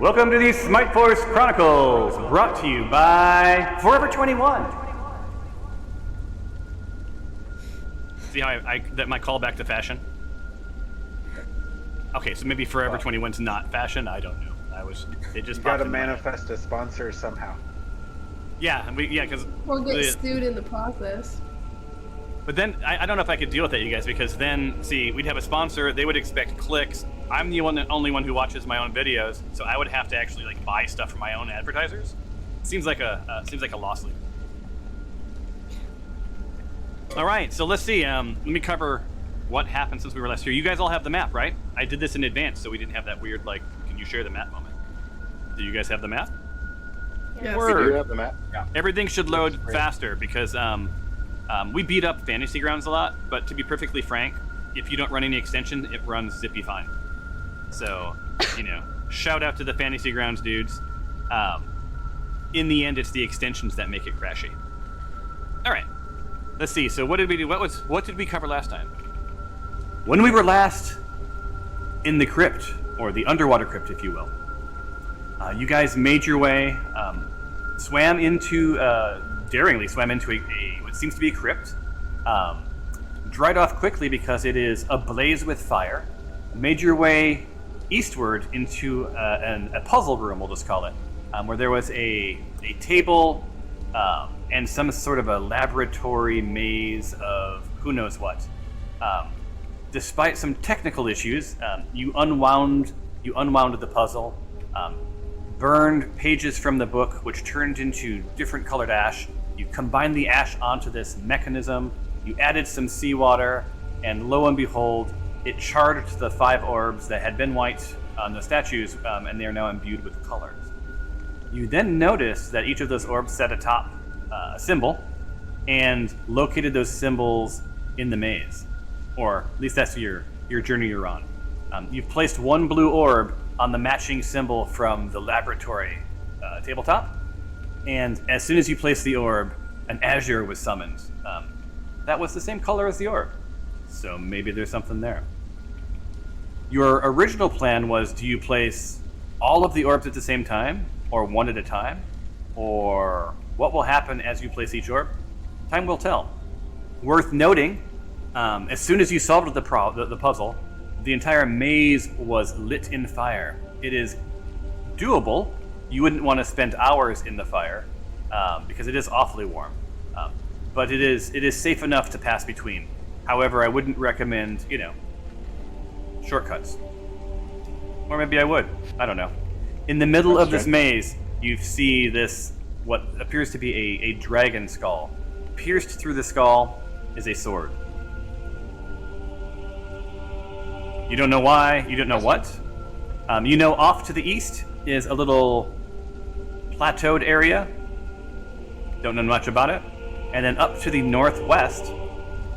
Welcome to the Smite Force Chronicles, brought to you by Forever 21. See how that my callback to fashion? Okay, so maybe Forever 21's not fashion. I don't know. It just got to manifest a sponsor somehow. Yeah, because we'll get sued in the process. But then I don't know if I could deal with that, you guys, because then we'd have a sponsor. They would expect clicks. I'm the only one who watches my own videos, so I would have to actually like buy stuff from my own advertisers. Seems like a loss leader. All right, so let's see. Let me cover what happened since we were last here. You guys all have the map, right? I did this in advance, so we didn't have that weird like, can you share the map moment? Do you guys have the map? Yes. We do have the map. Yeah. Everything should load faster because we beat up Fantasy Grounds a lot, but to be perfectly frank, if you don't run any extension, it runs zippy fine. So, shout out to the Fantasy Grounds dudes. In the end, it's the extensions that make it crashy. All right, let's see. So, what did we do? What did we cover last time? When we were last in the crypt, or the underwater crypt, if you will, you guys made your way, daringly swam into what seems to be a crypt, dried off quickly because it is ablaze with fire, made your way eastward into a puzzle room, we'll just call it, where there was a table and some sort of a laboratory maze of who knows what. Despite some technical issues, you unwound the puzzle, burned pages from the book, which turned into different colored ash. You combined the ash onto this mechanism, you added some seawater, and lo and behold, it charged the 5 orbs that had been white on the statues, and they are now imbued with colors. You then noticed that each of those orbs set atop a symbol, and located those symbols in the maze. Or at least that's your journey you're on. You've placed one blue orb on the matching symbol from the laboratory tabletop, and as soon as you placed the orb, an azure was summoned. That was the same color as the orb, so maybe there's something there. Your original plan was, do you place all of the orbs at the same time, or one at a time, or what will happen as you place each orb? Time will tell. Worth noting, as soon as you solved the puzzle, the entire maze was lit in fire. It is doable. You wouldn't want to spend hours in the fire because it is awfully warm. But it is safe enough to pass between. However, I wouldn't recommend, shortcuts. Or maybe I would. I don't know. In the middle of this maze, you see this, what appears to be a dragon skull. Pierced through the skull is a sword. You don't know why, you don't know what. Off to the east is a little plateaued area. Don't know much about it. And then up to the northwest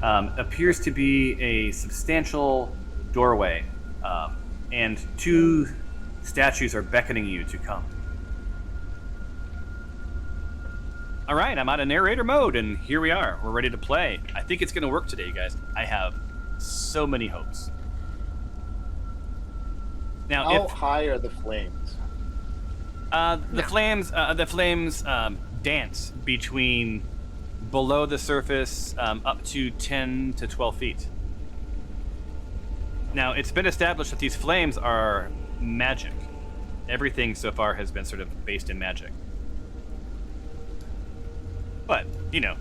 appears to be a substantial doorway. And 2 statues are beckoning you to come. All right, I'm out of narrator mode, and here we are. We're ready to play. I think it's going to work today, guys. I have so many hopes. Now, how high are the flames? The flames dance between below the surface up to 10 to 12 feet. Now, it's been established that these flames are magic. Everything so far has been sort of based in magic. But,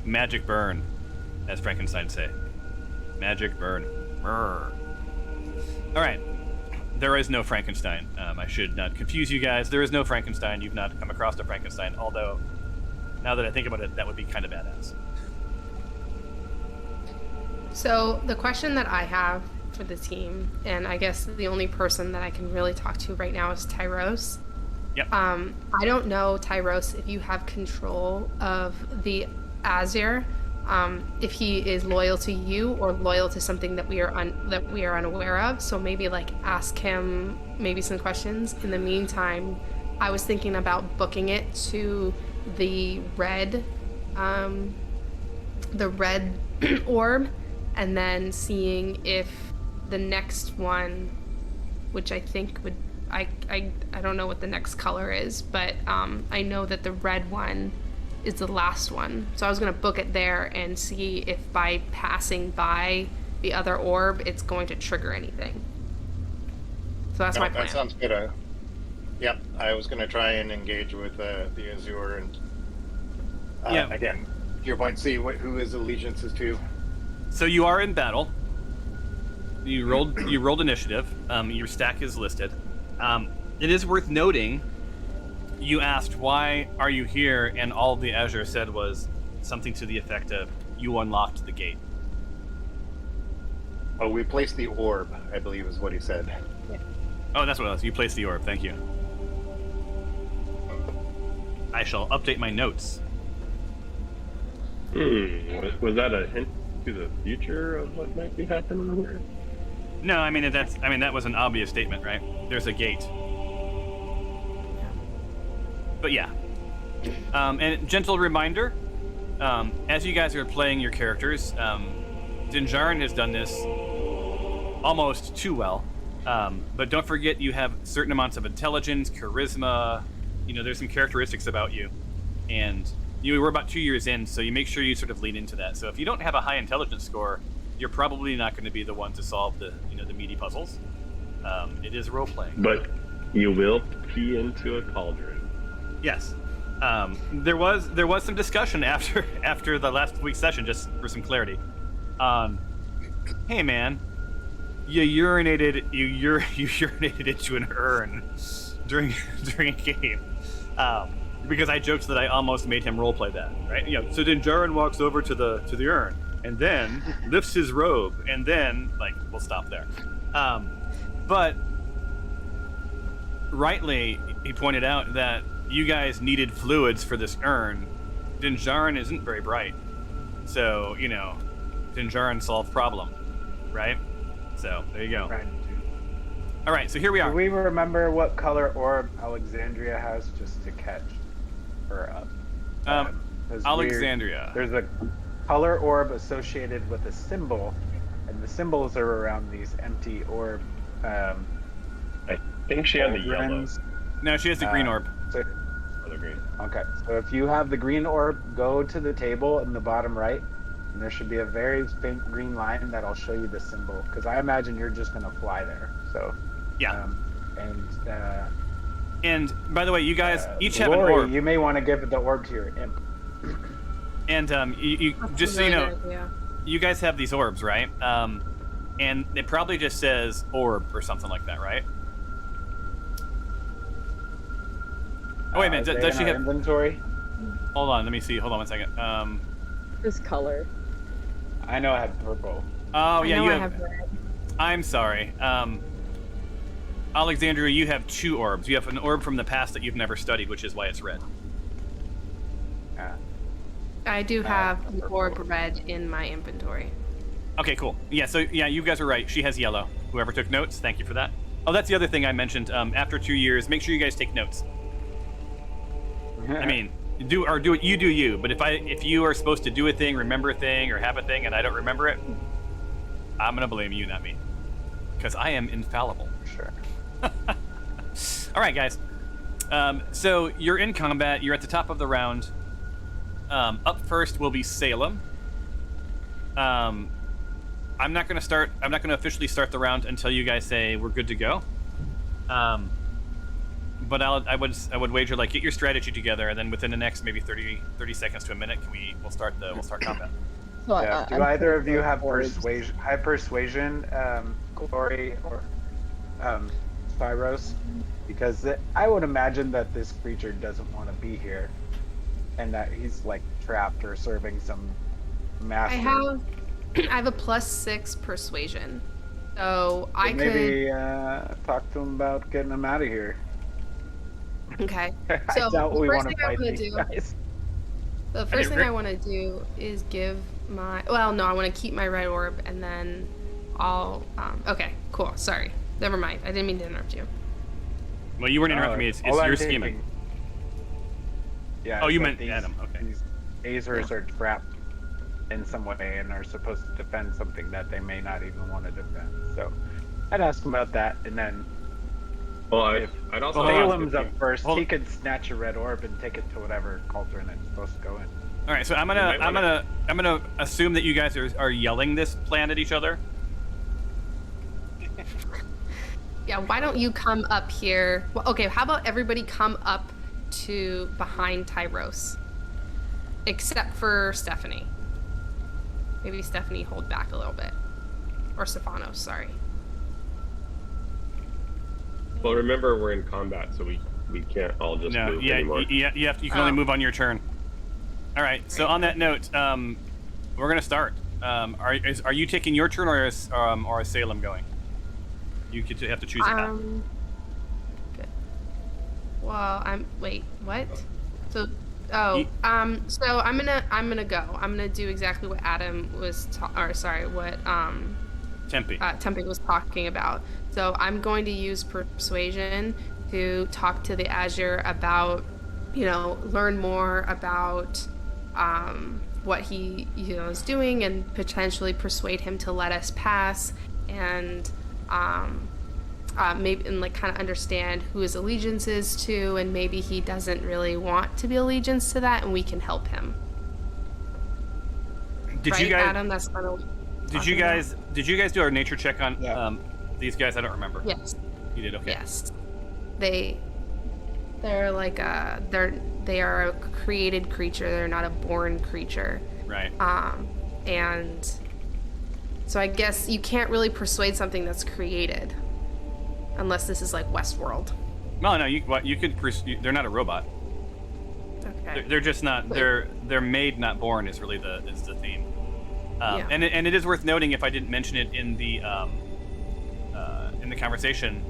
magic burn, as Frankenstein say. Magic burn. Brr. All right. There is no Frankenstein. I should not confuse you guys. There is no Frankenstein. You've not come across a Frankenstein, although, now that I think about it, that would be kind of badass. So, the question that I have for the team, and I guess the only person that I can really talk to right now is Tyros. Yep. I don't know, Tyros, if you have control of the Azure, if he is loyal to you or loyal to something that we are unaware of. So maybe ask him maybe some questions. In the meantime, I was thinking about booking it to the red orb, and then seeing if the next one, which I think would I don't know what the next color is, but I know that the red one is the last one. So I was gonna book it there and see if by passing by the other orb, it's going to trigger anything. So that's my plan. That sounds good. Yep, I was going to try and engage with the Azure and again, to your point, see who his allegiance is to. So you are in battle. You rolled initiative. Your stack is listed. It is worth noting. You asked why are you here, and all the Azure said was something to the effect of you unlocked the gate. Oh, we placed the orb, I believe is what he said. Oh, that's what it was. You placed the orb. Thank you. I shall update my notes. Was that a hint to the future of what might be happening here? No, I mean that was an obvious statement, right? There's a gate. But yeah. And gentle reminder, as you guys are playing your characters, Dinjarin has done this almost too well. But don't forget you have certain amounts of intelligence, charisma, there's some characteristics about you. And we're about 2 years in, so you make sure you sort of lean into that. So if you don't have a high intelligence score, you're probably not going to be the one to solve the meaty puzzles. It is role playing. But you will pee into a cauldron. Yes. There was some discussion after the last week's session, just for some clarity. Hey man, you urinated into an urn during a game. Because I joked that I almost made him roleplay that, right? So then Jaren walks over to the urn and then lifts his robe, and then we'll stop there. But rightly, he pointed out that you guys needed fluids for this urn. Dinjarin isn't very bright, so Dinjarin solved problem, right? So there you go. Right. All right, so here we are. Do we remember what color orb Alexandria has, just to catch her up? 'Cause Alexandria. There's a color orb associated with a symbol, and the symbols are around these empty orb. I think she had the yellow. rims. No, she has the green orb. So, Or the green. okay, so if you have the green orb, go to the table in the bottom right, and there should be a very faint green line that'll show you the symbol. Because I imagine you're just gonna fly there. So Yeah. And And by the way, you guys each have an Lori, orb. you may want to give the orb to your imp. And you That's just a so you really know, good idea. you guys have these orbs, right? And it probably just says orb or something like that, right? Oh wait a minute, Is they does in she our have? inventory? Hold on, let me see. Hold on one second. This color. I know I have purple. Oh I yeah, know you I have. have red. I'm sorry. Alexandria, you have 2 orbs. You have an orb from the past that you've never studied, which is why it's red. I do have an purple. orb red in my inventory. Okay, cool. Yeah, so yeah, you guys are right. She has yellow. Whoever took notes, thank you for that. Oh, that's the other thing I mentioned. After 2 years, make sure you guys take notes. I mean, do it. You do you. But if you are supposed to do a thing, remember a thing, or have a thing, and I don't remember it, I'm gonna blame you, not me, because I am infallible. Sure. All right, guys. So you're in combat. You're at the top of the round. Up first will be Salem. I'm not going to officially start the round until you guys say we're good to go. But I would wager get your strategy together, and then within the next maybe 30 seconds to a minute, we'll start combat. So Yeah. Do I'm either of you purple have orbs. persuasion, high persuasion, Glory, or Spyros? Because I would imagine that this creature doesn't want to be here, and that he's trapped or serving some master. I have a +6 persuasion, so I could. Maybe talk to him about getting him out of here. Okay. I So doubt the we first want to thing I fight want to these do. guys. The first thing I want to do is give my. Well, no, I want to keep my red orb, and then I'll. Okay, cool. Sorry, never mind. I didn't mean to interrupt you. Well, you weren't interrupting me. It's All I'm your thinking- scheming. Yeah. Oh, you it's meant these, Adam, okay. These Azers are trapped in some way and are supposed to defend something that they may not even want to defend. So I'd ask him about that, and then Well, If I'd also Well, ask Salem's if up first, hold- he could snatch a red orb and take it to whatever cauldron it's supposed to go in. All right, so I'm might gonna assume that you guys are yelling this plan at each other. Yeah, why don't you come up here? Well, okay, how about everybody come up to behind Tyros? Except for Stephanie. Maybe Stephanie hold back a little bit. Or Stephanos, sorry. Well, remember we're in combat, so we can't all just No, move yeah, anymore. you can only move on your turn. All right. So on that note, we're gonna start. Are you taking your turn, or is Salem going? You have to choose a path. Good. Well, wait, what? So, Ye- so I'm gonna go. I'm gonna do exactly what Adam was, what Tempe. Tempe was talking about. So I'm going to use persuasion to talk to the Azure about, learn more about what he is doing, and potentially persuade him to let us pass, and maybe kind of understand who his allegiance is to, and maybe he doesn't really want to be allegiance to that, and we can help him. Did right, you guys? Adam? That's kind of. Did you guys do our nature check on these guys? I don't remember. Yes. You did. Okay. Yes. They're like they are a created creature. They're not a born creature. Right. And so I guess you can't really persuade something that's created, unless this is like Westworld. No, you could. They're not a robot. Okay. They're just not. They're made, not born. Is really the theme. Yeah. And it is worth noting, if I didn't mention it in the conversation,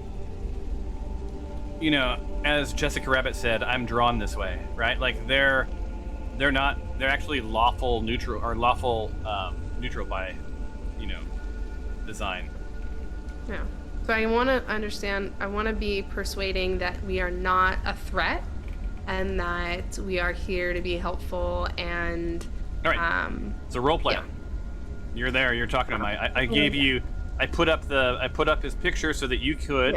as Jessica Rabbit said, I'm drawn this way, right? Like they're actually lawful neutral, or lawful neutral by design. Yeah. So I want to understand. I want to be persuading that we are not a threat, and that we are here to be helpful. And All right. It's a role play. Yeah. You're there. You're talking to him. I gave you. I put up his picture so that you could,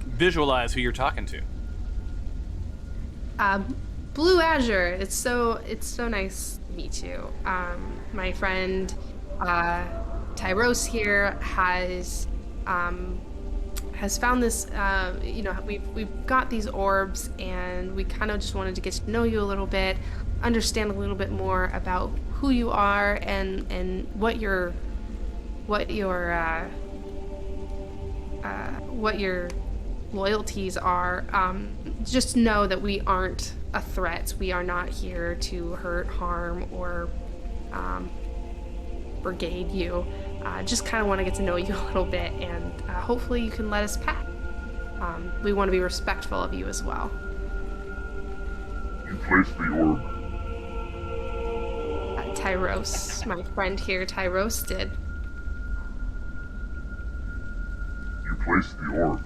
visualize who you're talking to. Blue Azure. It's so nice to meet you. My friend Tyros here has found this. We've got these orbs, and we kind of just wanted to get to know you a little bit, understand a little bit more about who you are, and what your loyalties are. Just know that we aren't a threat. We are not here to hurt, harm, or brigade you. Just kind of want to get to know you a little bit, and hopefully you can let us pass. We want to be respectful of you as well. You placed the orb. Tyros, my friend here, Tyros did. You placed the orb.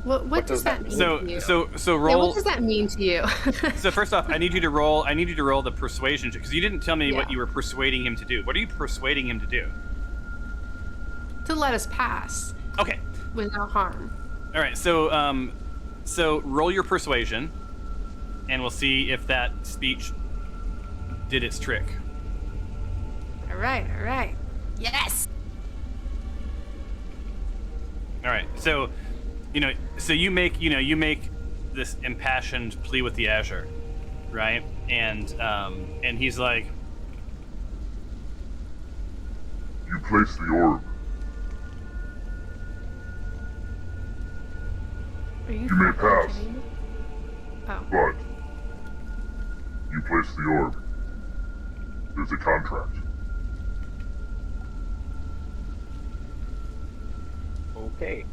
What does that mean to you? So roll. Yeah, what does that mean to you? So first off, I need you to roll the persuasion check, because you didn't tell me what you were persuading him to do. What are you persuading him to do? To let us pass. Okay. Without harm. All right. So roll your persuasion, and we'll see if that speech did its trick. All right. Yes. All right. So you make this impassioned plea with the Azure, right? And he's like, You placed the orb. Are you You may pass. kidding me? Oh. But you placed the orb. There's a contract. Okay.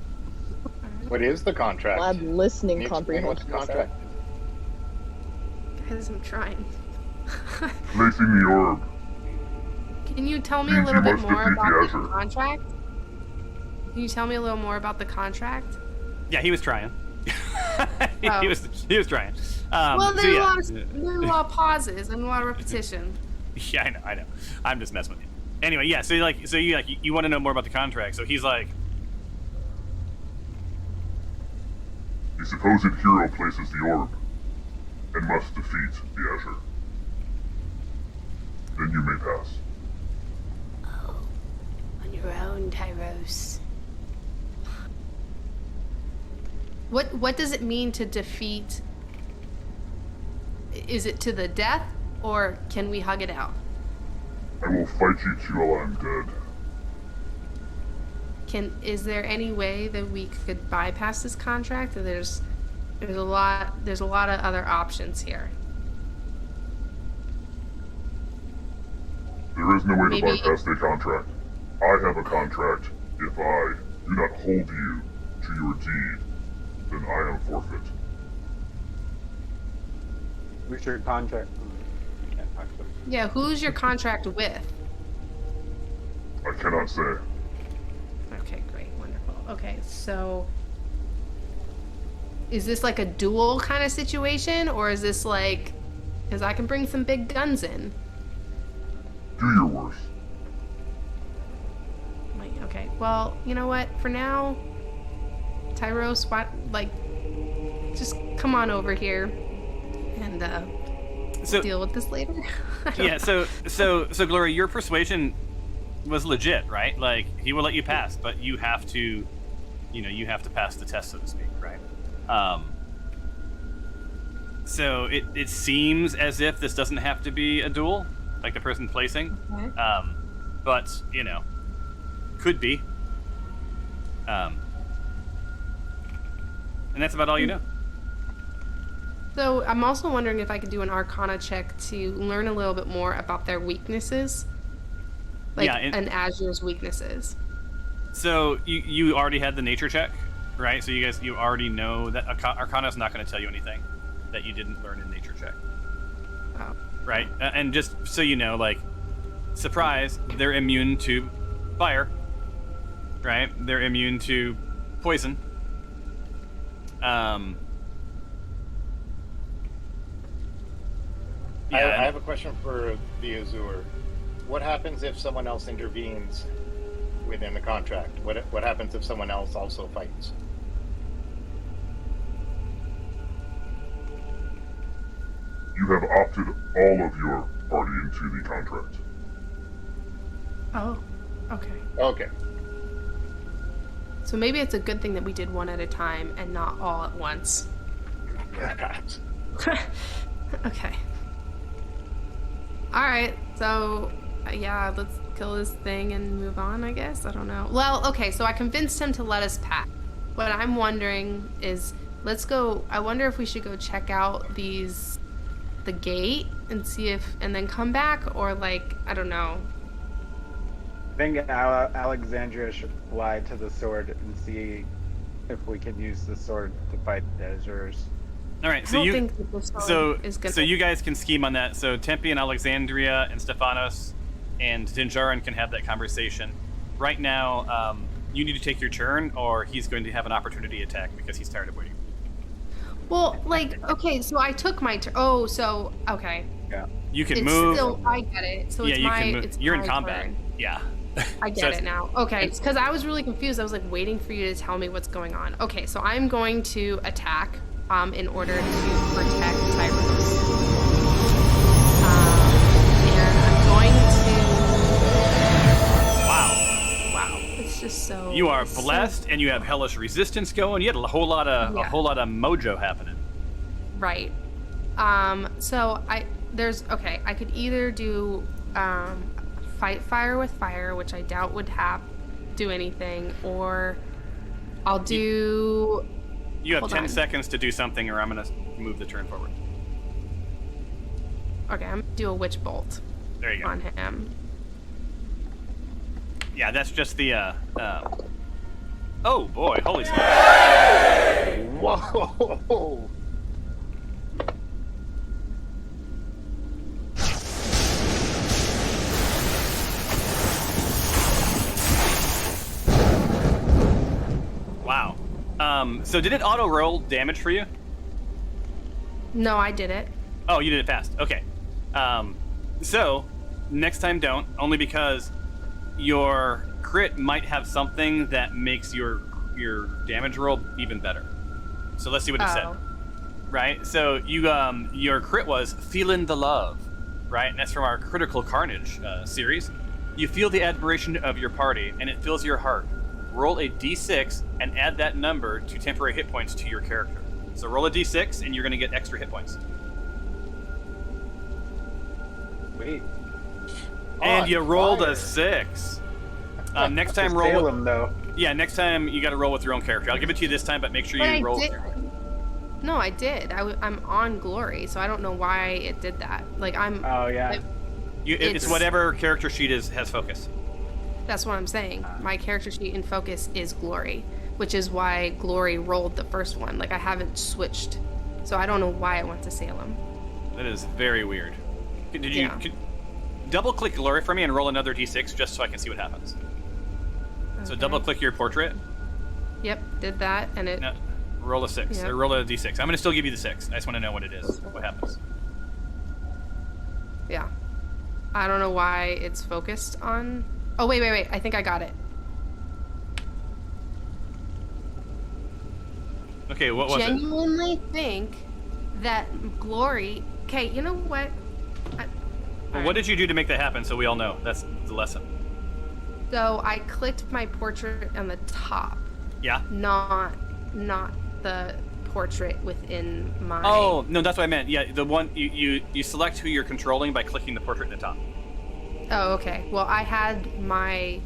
What is the contract? Glad listening Can you explain what's comprehension. the contract? Guys, I'm trying. Placing the orb. Can you tell me a Means little you bit must more defeat the about the Azure. contract? Can you tell me a little more about the contract? yeah, he was trying. Oh. He was trying. Well, so there's yeah. a lot of pauses and a lot of repetition. Yeah, I know. I'm just messing with you. Anyway, yeah. So you want to know more about the contract. So he's like, The supposed hero places the orb and must defeat the Azure. Then you may pass. Oh, on your own, Tyros. What does it mean to defeat? Is it to the death, or can we hug it out? I will fight you till I'm dead. Is there any way that we could bypass this contract? Or there's a lot of other options here. There is no way Maybe- to bypass the contract. I have a contract. If I do not hold you to your deed, then I am forfeit. We should contract. We can't talk to them. Yeah, who's your contract with? I cannot say. Okay, great, wonderful. Okay, so is this like a duel kind of situation, or is this like, because I can bring some big guns in? Do your worst. Like, okay, well, you know what? For now, Tyros, just come on over here and so deal with this later. I don't yeah. know. So Gloria, your persuasion was legit, right? Like he will let you pass, but you have to pass the test, so to speak, right? So it seems as if this doesn't have to be a duel, like the person placing, Okay. but could be. And that's about all you know. So I'm also wondering if I could do an Arcana check to learn a little bit more about their weaknesses, like an Azure's weaknesses. So you already had the nature check, right? So you already know that Arcana is not going to tell you anything that you didn't learn in nature check. Oh. Right? And just so you know, like, surprise, they're immune to fire. Right? They're immune to poison. I have a question for the Azure. What happens if someone else intervenes within the contract? What happens if someone else also fights? You have opted all of your party into the contract. Oh, okay. Okay. So maybe it's a good thing that we did one at a time and not all at once. Perhaps. Okay. Alright, so yeah, let's kill this thing and move on, I guess. I don't know. Well, okay, so I convinced him to let us pass. What I'm wondering is, let's go. I wonder if we should go check out the gate and see if, and then come back, or like, I don't know. I think Alexandria should fly to the sword and see if we can use the sword to fight the Azures. All right, I don't think that the sword is gonna... so you guys can scheme on that. So Tempe and Alexandria and Stephanos and Dinjarin can have that conversation. Right now, you need to take your turn, or he's going to have an opportunity attack because he's tired of waiting. Well, like, okay, so I took my turn. Oh, so, okay. Yeah. You can It's move. still, I get it. So yeah, it's you my, can move. it's You're in my combat. turn. Yeah. I get it now. Okay, because I was really confused. I was like waiting for you to tell me what's going on. Okay, so I'm going to attack in order to protect Tyros. And I'm going to... Wow. It's just so... You are blessed, and you have hellish resistance going. You had a whole lot of mojo happening. Right. So I could either do fight fire with fire, which I doubt would do anything, or I'll do... You have Hold 10 on. seconds to do something, or I'm going to move the turn forward. Okay, I'm gonna do a witch bolt There you go. on him. Yeah, that's just the, Oh, boy, holy smokes. Whoa! Wow. So did it auto-roll damage for you? No, I did it. Oh, you did it fast. Okay. So, next time don't, only because your crit might have something that makes your damage roll even better. So let's see what it said. Right? So you your crit was feeling the love, right? And that's from our Critical Carnage series. You feel the admiration of your party, and it fills your heart. Roll a d6 and add that number to temporary hit points to your character. So roll a d6, and you're going to get extra hit points. Wait. And you rolled a 6. Next time, roll. Salem, though. Yeah, next time you got to roll with your own character. I'll give it to you this time, but make sure you roll. No, I did. I'm on Glory, so I don't know why it did that. Like I'm. Oh yeah. It's whatever character sheet has focus. That's what I'm saying. My character sheet in focus is Glory, which is why Glory rolled the first one. Like I haven't switched, so I don't know why I went to Salem. That is very weird. Did you double click Glory for me and roll another d6 just so I can see what happens? Okay. So double click your portrait. Yep, did that, and it. No, roll a 6 or roll a d6. I'm gonna still give you the 6. I just want to know what it is. What happens? Yeah. I don't know why it's focused on. Oh, wait. I think I got it. Okay, what was Genuinely think that Glory. Okay, you know what? Well, what did you do to make that happen so we all know? That's the lesson. So I clicked my portrait on the top. Yeah? Not the portrait within my... Oh, no, that's what I meant. Yeah, the one, you select who you're controlling by clicking the portrait at the top. Oh, okay. Well, I had my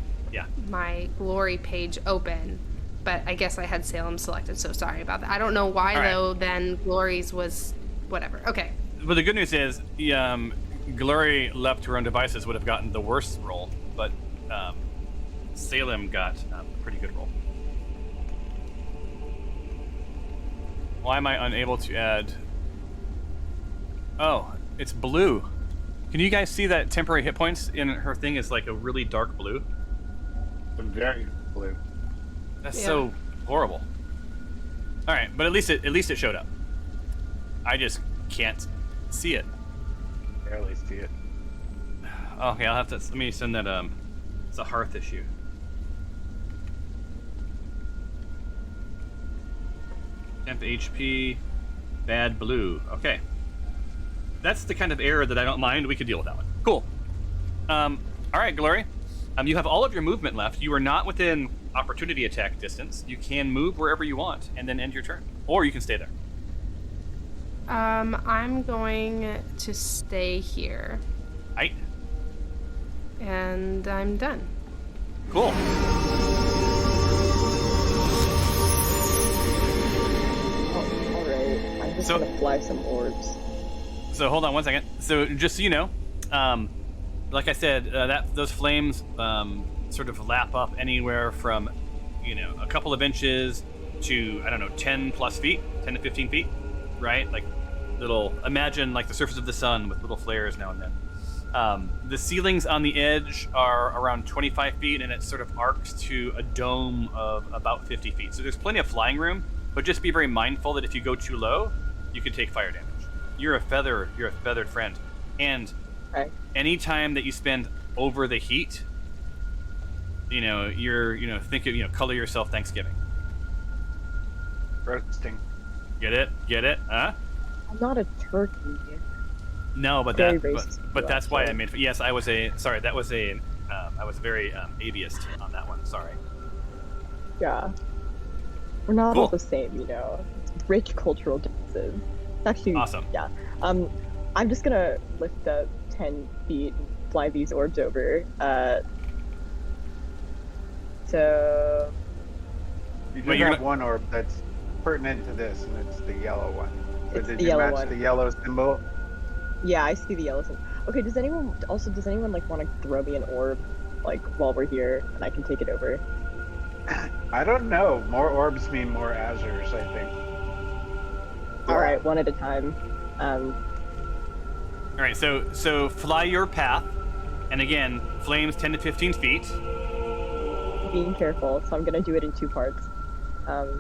Glory page open, but I guess I had Salem selected, so sorry about that. I don't know why, though, then Glory's was whatever. Okay. Well, the good news is, Glory left to her own devices would have gotten the worst roll, but Salem got a pretty good roll. Why am I unable to add... Oh, it's blue. Can you guys see that temporary hit points in her thing is like a really dark blue? Very blue. That's so horrible. All right, but at least it showed up. I just can't see it. Barely see it. Okay, I'll have to. Let me send that. It's a hearth issue. Temp HP, bad blue. Okay. That's the kind of error that I don't mind. We could deal with that one. Cool. All right, Glory. You have all of your movement left. You are not within opportunity attack distance. You can move wherever you want and then end your turn. Or you can stay there. I'm going to stay here. Aight. And I'm done. Cool. Alright. I'm just gonna fly some orbs. So hold on one second. So just so you know, like I said, those flames sort of lap up anywhere from, a couple of inches to, 10 plus feet, 10 to 15 feet, right? Like imagine like the surface of the sun with little flares now and then. The ceilings on the edge are around 25 feet, and it sort of arcs to a dome of about 50 feet. So there's plenty of flying room, but just be very mindful that if you go too low, you could take fire damage. You're a feathered friend. And anytime that you spend over the heat, think of, color yourself Thanksgiving. Roasting. Get it? Huh? I'm not a turkey. No, but that's why I made. Yes, I was I was very atheist on that one. Sorry. Yeah. We're not Cool. all the same, It's rich cultural differences. It's actually awesome. Yeah. I'm just gonna lift up 10 feet and fly these orbs over. So. You do have one orb that's pertinent to this, and it's the yellow one. So It's did the you yellow match one. the yellow symbol? Yeah, I see the yellow symbol. Okay, does anyone like want to throw me an orb, like while we're here, and I can take it over? I don't know. More orbs mean more azures, I think. All right, one at a time. All right, so fly your path, and again, flames 10 to 15 feet. Being careful, so I'm gonna do it in 2 parts. Why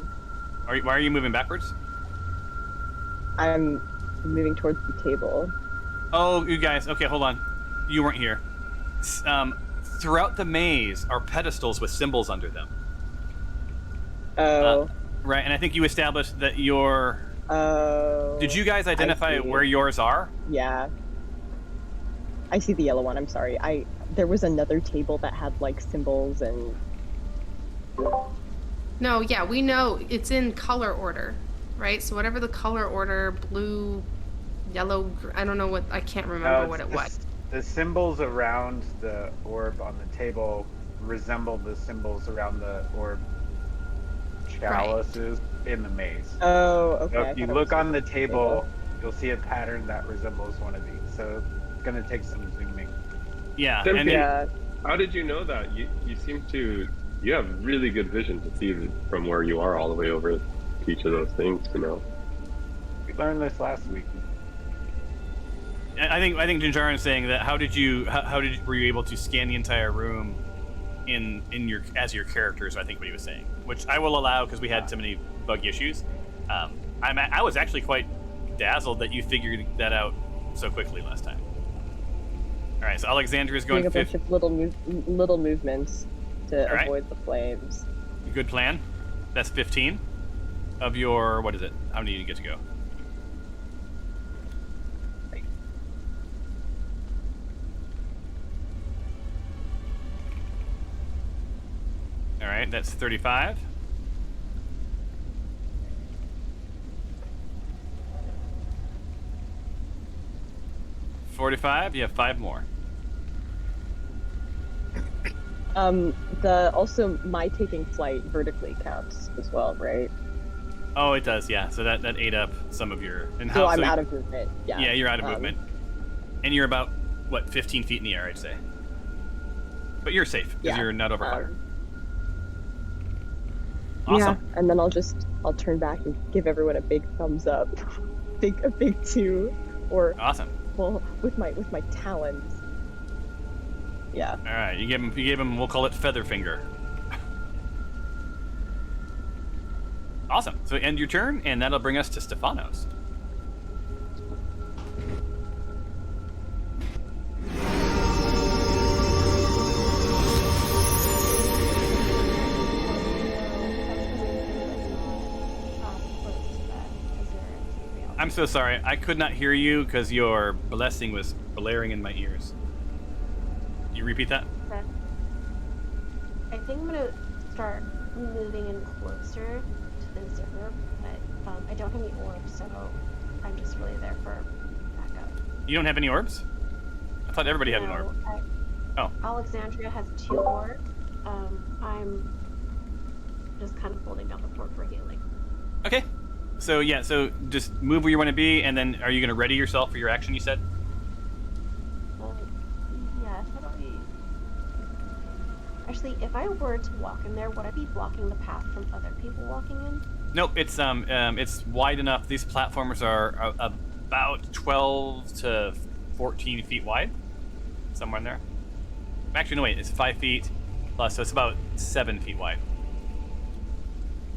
are you moving backwards? I'm moving towards the table. Oh, you guys. Okay, hold on. You weren't here. throughout the maze are pedestals with symbols under them. Oh. Right, and I think you established that your... Oh. Did you guys identify where yours are? Yeah. I see the yellow one. I'm sorry. There was another table that had like symbols and. No, yeah, we know it's in color order, right? So whatever the color order, blue, yellow, I don't know what, I can't remember what it was. The symbols around the orb on the table resemble the symbols around the orb chalices in the maze. Oh, okay. So if you look on the table, you'll see a pattern that resembles one of these. So it's going to take some zooming. Yeah. Tim, And Yeah. how did you know that? You seem to... You have really good vision to see from where you are all the way over to each of those things to know. We learned this last week. I think Jinjarin is saying that how were you able to scan the entire room as your characters? I think what he was saying, which I will allow because we had so many bug issues. I was actually quite dazzled that you figured that out so quickly last time. All right, so Alexandria is going Doing a bunch of little movements to All right. avoid the flames. Good plan. That's 15 of your, what is it? How many do you get to go? All right, that's 35. $45. You have 5 more. Also my taking flight vertically counts as well, right? Oh, it does. Yeah. So that ate up some of your. And So I'm out of movement. Yeah. Yeah, you're out of movement, and you're about what 15 feet in the air, I'd say. But you're safe because you're not over fire. Awesome. Yeah, and then I'll turn back and give everyone a big thumbs up, a big 2, or Awesome. well, with my talons. Yeah. All right, you gave him. We'll call it Featherfinger. Awesome. So end your turn, and that'll bring us to Stefanos. I'm so sorry. I could not hear you because your blessing was blaring in my ears. You repeat that? Okay. I think I'm gonna start moving in closer to the zipper, but I don't have any orbs, so I'm just really there for backup. You don't have any orbs? I thought everybody had an orb. Oh. Alexandria has 2 orbs. I'm just kind of holding down the fort for healing. Okay. So yeah, so just move where you want to be, and then are you going to ready yourself for your action, you said? Yeah, actually, if I were to walk in there, would I be blocking the path from other people walking in? Nope, it's wide enough. These platforms are about 12 to 14 feet wide, somewhere in there. Actually, no, wait, it's 5 feet plus, so it's about 7 feet wide.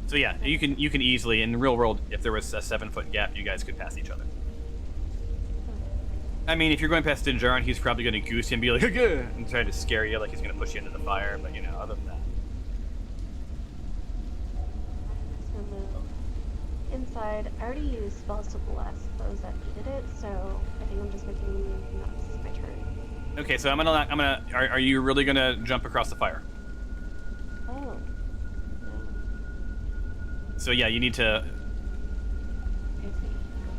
So yeah, you can easily, in the real world, if there was a 7-foot gap, you guys could pass each other. I mean, if you're going past Dinjarin, he's probably going to goose you and be like, "Gah!" and try to scare you, like he's going to push you into the fire. But other than that, I'm just gonna move inside. I already used spells to bless those that needed it, so I think I'm just making that's my turn. okay. So I'm gonna. Are you really gonna jump across the fire? Oh. No. So yeah, you need to. I see.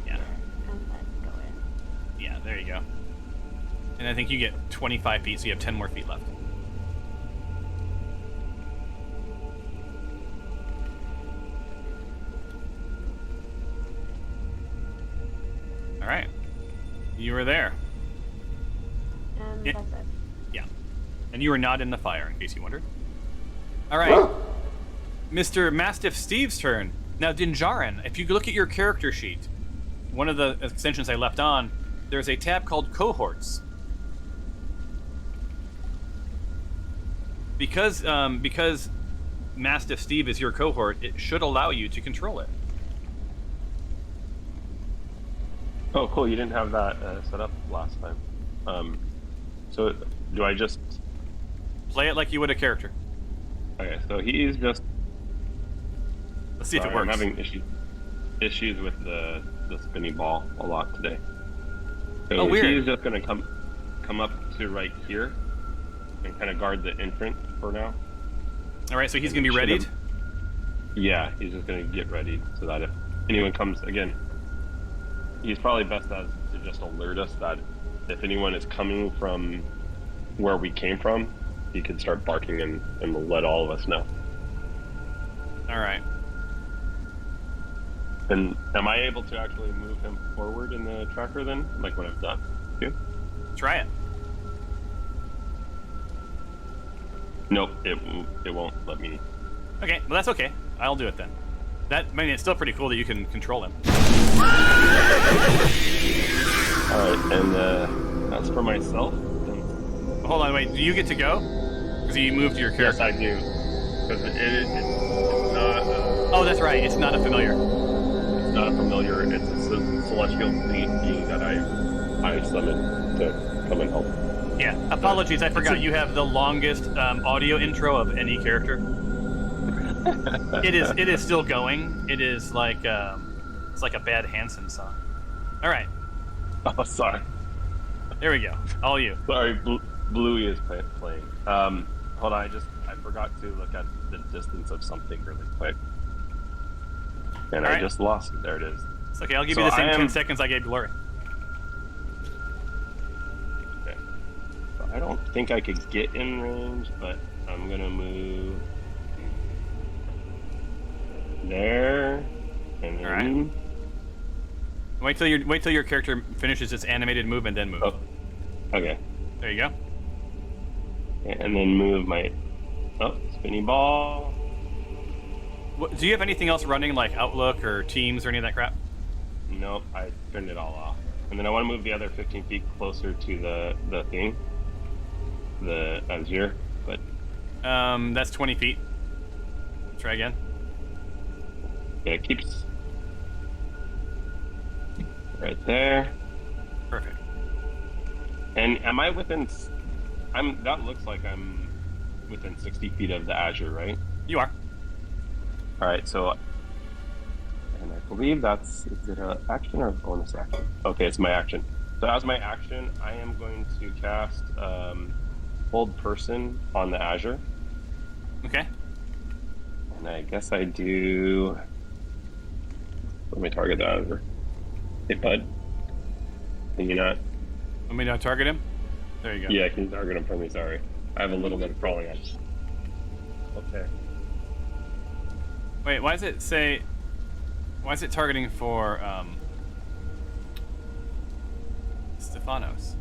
Yeah. And then go in. Yeah, there you go. And I think you get 25 feet, so you have 10 more feet left. All right. You were there. And Yeah. that's it. Yeah. And you were not in the fire, in case you wondered. All right. Mr. Mastiff Steve's turn. Now, Dinjarin, if you look at your character sheet, one of the extensions I left on, there's a tab called Cohorts. Because Mastiff Steve is your cohort, it should allow you to control it. Oh, cool. You didn't have that set up last time. So do I just Play it like you would a character. Okay, so he's just. Let's see if it Sorry, works. I'm having issues with the spinny ball a lot today. So Oh, weird. he's just gonna come up to right here and kind of guard the entrance for now. All right, so he's gonna be readied. Yeah, he's just gonna get ready so that if anyone comes again, he's probably best to just alert us that if anyone is coming from where we came from, he can start barking and will let all of us know. All right. And am I able to actually move him forward in the tracker then, like what I've done? Yeah. Try it. Nope, it won't let me. Okay, well that's okay. I'll do it then. I mean, it's still pretty cool that you can control him. All right, and as for myself, Hold on, wait. Do you get to go? Because you moved your yes, character. I do. Because it's not. Oh, that's right. It's not a familiar. It's not a familiar. It's a celestial being that I summoned to come and help. Yeah. Apologies, I forgot you have the longest audio intro of any character. It is still going. It is like it's like a bad Hanson song. All right. Oh, sorry. There we go. All you. Sorry, Bluey is playing. Hold on, I forgot to look at the distance of something really quick. And All I right. just lost it. There it is. It's okay. I'll give So you the same I am- 10 seconds I gave Glory. Okay. So I don't think I could get in range, but I'm gonna move there, and then. All right. Wait till your character finishes its animated move and then move. Oh, okay. There you go. And then move my spinny ball. Do you have anything else running, like Outlook or Teams or any of that crap? Nope, I turned it all off. And then I want to move the other 15 feet closer to the thing, the Azure. But That's 20 feet. Try again. yeah, it keeps right there. Perfect. And am I within? That looks like I'm within 60 feet of the Azure, right? You are. All right, so, and I believe is it an action or a bonus action? Okay, it's my action. So as my action, I am going to cast Hold Person on the Azure. Okay. And I guess I do. Let me target the Azure. Hey, bud. Can you not? Let me now target him. There you go. Yeah, can you target him for me? Sorry. I have a little bit of crawling edge. Okay. Wait, why does it say? Why is it targeting for Stefanos?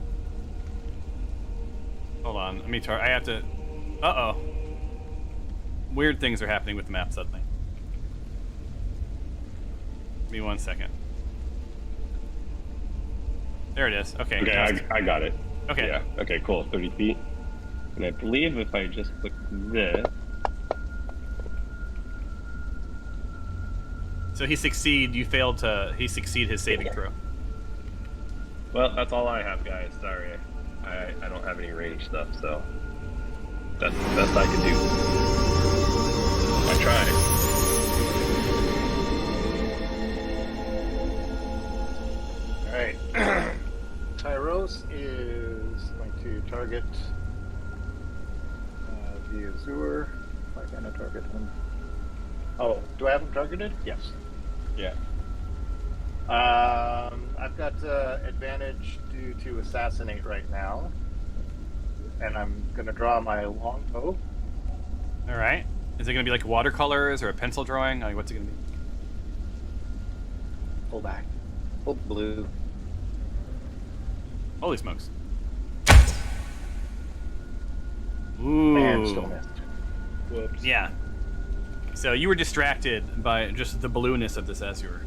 Hold on, let me I have to. Uh oh. Weird things are happening with the map suddenly. Give me 1 second. There it is. Okay. Okay, I got it. Okay. Yeah. Okay, cool. 30 feet. And I believe if I just click this. So he succeed. You failed to. He succeed his saving throw. Well, that's all I have, guys. Sorry. I don't have any range stuff, so that's the best I can do. I tried. All right. Tyros is going to target the Azure. Why can't I target him? Oh, do I have him targeted? Yes. Yeah. I've got advantage due to assassinate right now, and I'm going to draw my longbow. All right. Is it going to be like watercolors or a pencil drawing? Like, what's it going to be? Pull back. Pull blue. Holy smokes! Ooh. And still missed. Whoops. Yeah. So you were distracted by just the blueness of this azure.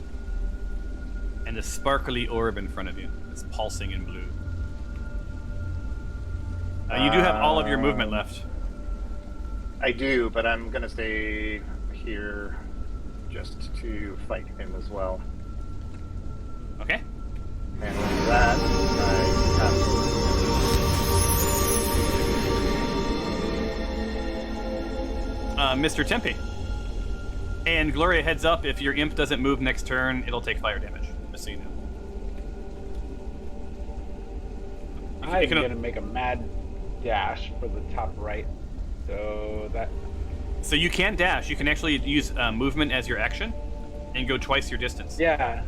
And the sparkly orb in front of you. It's pulsing in blue. You do have all of your movement left. I do, but I'm going to stay here just to fight him as well. Okay. And with that, I have Mr. Tempe. And Gloria, heads up, if your imp doesn't move next turn, it'll take fire damage, just so you know. I'm going to make a mad dash for the top right. So you can dash. You can actually use movement as your action and go twice your distance. Yeah.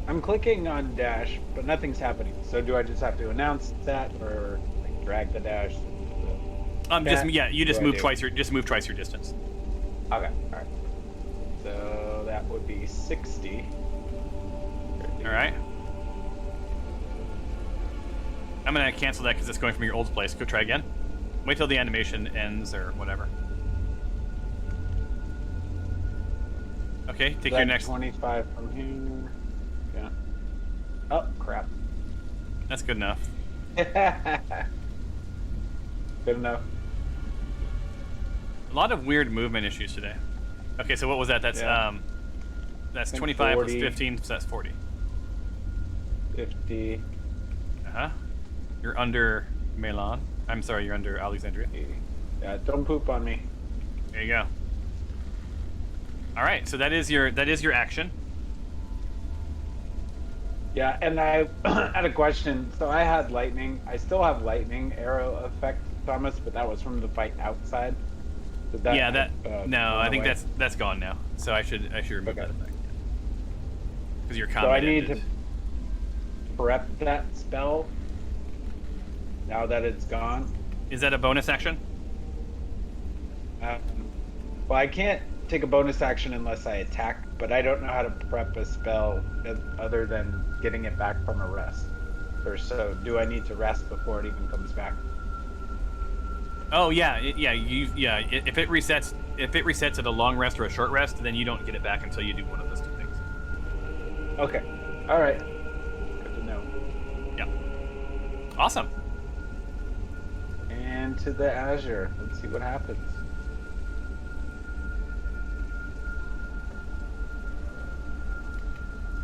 I'm clicking on dash, but nothing's happening. So do I just have to announce that or like, drag the dash? You just move twice your distance. Okay, all right. So that would be 60. All right. I'm gonna cancel that because it's going from your old place. Go try again. Wait till the animation ends or whatever. Okay, take your next. 25 from here. Yeah. Oh crap. That's good enough. Good enough. A lot of weird movement issues today. Okay, so what was that? That's Yeah. That's 25 plus 40. 15, so that's 40. 50. Uh-huh. You're under Milan. I'm sorry, you're under Alexandria. Yeah, don't poop on me. There you go. All right, so that is your action. Yeah, and I had a question. So I had lightning. I still have lightning arrow effect, Thomas, but that was from the fight outside. Did that, no, I think away? that's gone now. So I should remove Okay. that effect. Because your combat So I need ended. to prep that spell now that it's gone. Is that a bonus action? Well, I can't take a bonus action unless I attack, but I don't know how to prep a spell other than getting it back from a rest. Or so, do I need to rest before it even comes back? Oh yeah, if it resets at a long rest or a short rest, then you don't get it back until you do one of those two things. Okay. All right. Good to know. Yeah. Awesome. And to the Azure. Let's see what happens.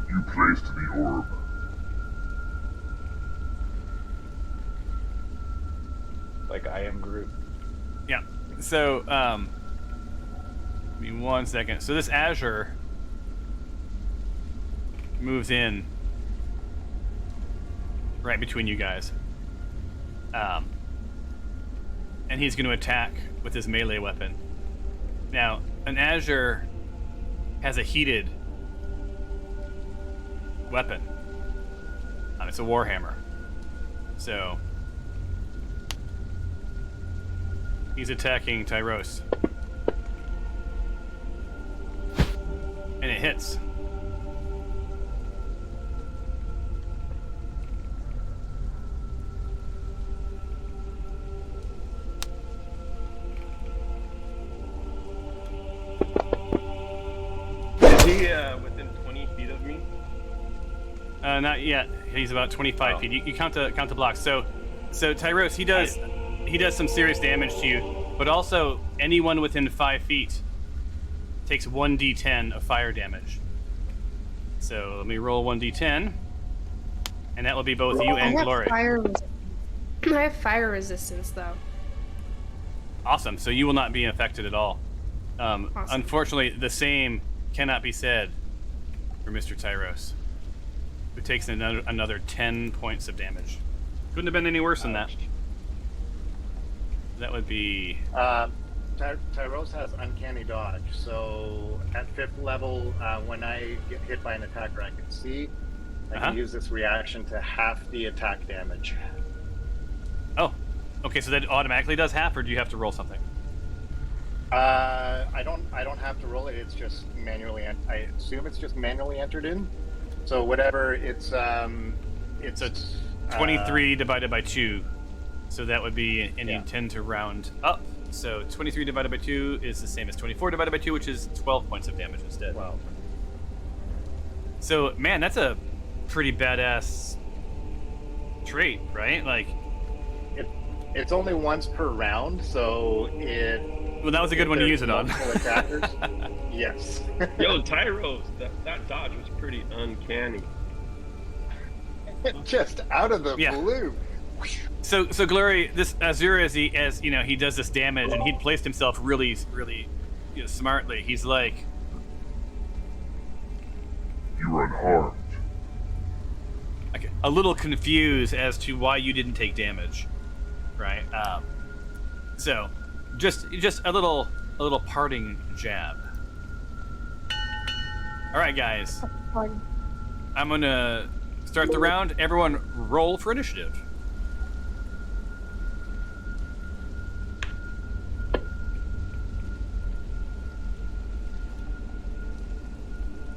You placed the orb. Like I am Groot. Yeah. So, give me 1 second. So this Azure moves in right between you guys. And he's going to attack with his melee weapon. Now, an Azure has a heated weapon. It's a warhammer. So he's attacking Tyros. And it hits. Is he within 20 feet of me? Not yet. He's about 25 feet. You count the blocks. So Tyros, he does some serious damage to you, but also anyone within 5 feet takes 1d10 of fire damage. So let me roll 1d10, and that will be both you and Glory. I have fire resistance though. Awesome. So you will not be affected at all. Awesome. Unfortunately, the same cannot be said for Mr. Tyros, who takes another 10 points of damage. Couldn't have been any worse than that. That would be... Tyros has uncanny dodge, so at 5th level, when I get hit by an attacker I can see, I can use this reaction to half the attack damage. Oh, okay, so that automatically does half, or do you have to roll something? I don't have to roll it. It's just manually. I assume it's just manually entered in. So whatever it's 23 divided by 2. So that would be, and you tend to round up. So 23 divided by 2 is the same as 24 divided by 2, which is 12 points of damage instead. Wow. So, man, that's a pretty badass trait, right? Like, it's only once per round, so it. Well, that was a good one to use it on. Attackers, yes. Yo, Tyros, that dodge was pretty uncanny. Just out of the blue. So Glory, this Azure, as he does this damage, and he'd placed himself really, really smartly. He's like, You were unharmed. a little confused as to why you didn't take damage, right? So, just a little parting jab. All right, guys. I'm gonna start the round. Everyone, roll for initiative.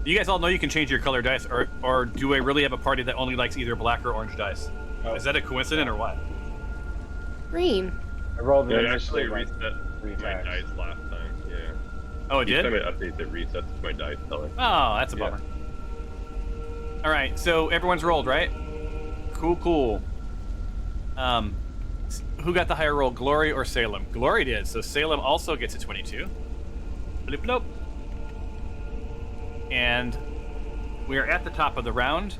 You guys all know you can change your color dice, or do I really have a party that only likes either black or orange dice? Oh. Is that a coincidence or what? Green. I rolled Yeah, an it actually initiative, like, reset 3 my times. dice last time. Yeah. Oh, it Each did? time it updates, it resets my dice color. Oh, that's a Yeah. bummer. All right, so everyone's rolled, right? Cool. Who got the higher roll, Glory or Salem? Glory did, so Salem also gets a 22. Bloop, bloop. And we are at the top of the round.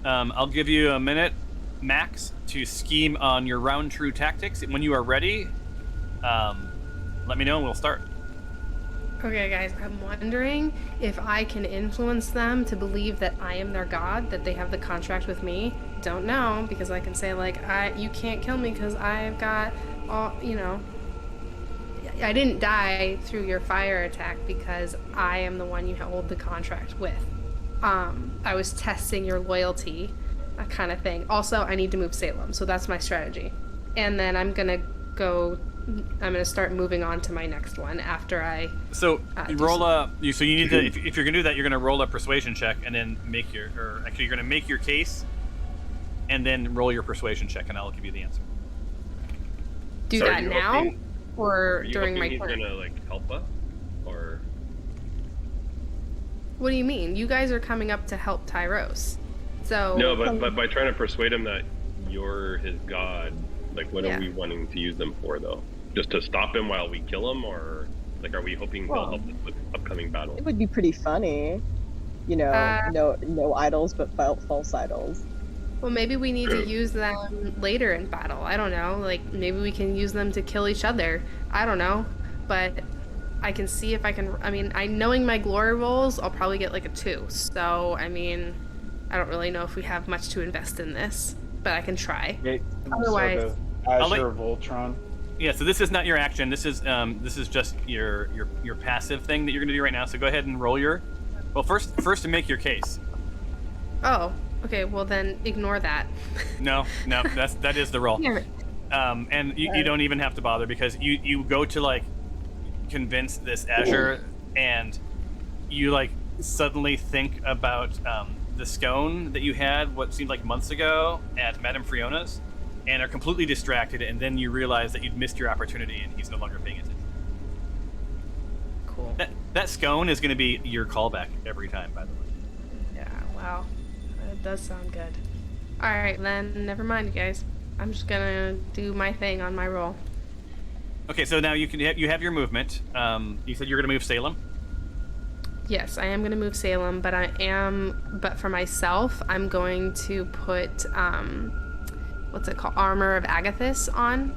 I'll give you a minute max to scheme on your round true tactics. When you are ready, let me know and we'll start. Okay, guys, I'm wondering if I can influence them to believe that I am their god, that they have the contract with me. Don't know, because I can say, like, you can't kill me because I've got all, I didn't die through your fire attack because I am the one you hold the contract with. I was testing your loyalty, that kind of thing. Also, I need to move Salem, so that's my strategy. And then I'm gonna start moving on to my next one after I. So you roll so you need to, if you're gonna do that, you're gonna roll a persuasion check and then you're gonna make your case, and then roll your persuasion check, and I'll give you the answer. Do So are that you now, hoping- or Are you during my hoping turn? he's gonna help us, or? What do you mean? You guys are coming up to help Tyros. So No, but by trying to persuade him that you're his god, like, what Yeah. are we wanting to use them for, though? Just to stop him while we kill him, or like, are we hoping he'll help us with upcoming battles? It would be pretty funny. No idols, but false idols. Well, maybe we need True. to use them later in battle. I don't know. Like, maybe we can use them to kill each other. I don't know. But I can see if I can. Knowing my glory rolls, I'll probably get like a 2. So, I don't really know if we have much to invest in this, but I can try. Okay, Otherwise- so the Azure Voltron. Yeah, so this is not your action. This is just your passive thing that you're gonna do right now. So go ahead and roll your. Well, first to make your case. Oh, okay. Well, then ignore that. No, that is the roll. Damn it. And you don't even have to bother, because you go to, like, convince this Azure, and you, like, suddenly think about the scone that you had what seemed like months ago at Madame Friona's, and are completely distracted, and then you realize that you'd missed your opportunity and he's no longer paying attention. Cool. That scone is going to be your callback every time, by the way. Yeah, wow. That does sound good. Alright, then never mind, you guys. I'm just gonna do my thing on my roll. Okay, so now you have your movement. You said you're going to move Salem. Yes, I am gonna move Salem, but for myself, I'm going to put, what's it called? Armor of Agathis on,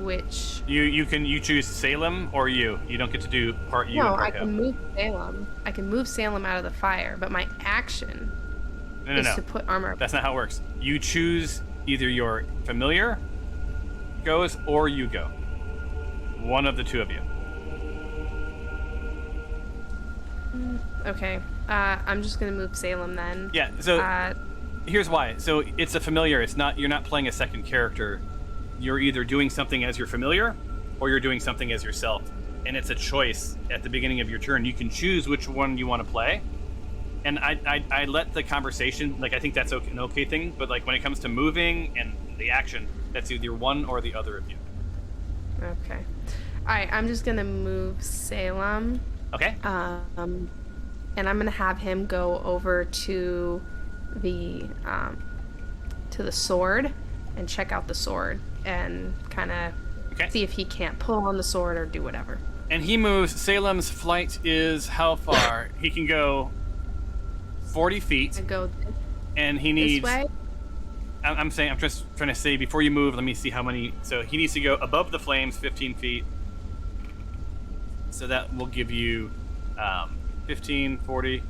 which... You choose Salem or you. You don't get to do part you No, and I part can him. move Salem. I can move Salem out of the fire, but my action is No. to put armor of... That's not how it works. You choose either your familiar goes or you go. One of the two of you. Okay, I'm just gonna move Salem then. Yeah, so Uh, here's why. So it's a familiar. You're not playing a second character. You're either doing something as your familiar or you're doing something as yourself. And it's a choice at the beginning of your turn. You can choose which one you want to play. And I let the conversation, like, I think that's an okay thing, but, like, when it comes to moving and the action, that's either one or the other of you. Okay. Alright, I'm just gonna move Salem. Okay? And I'm gonna have him go over to the sword and check out the sword and kind of Okay. see if he can't pull on the sword or do whatever. And he moves. Salem's flight is how far? He can go 40 feet, And go and he this needs... way. I'm just trying to say, before you move, let me see how many... So he needs to go above the flames 15 feet, So that will give you 15, 40.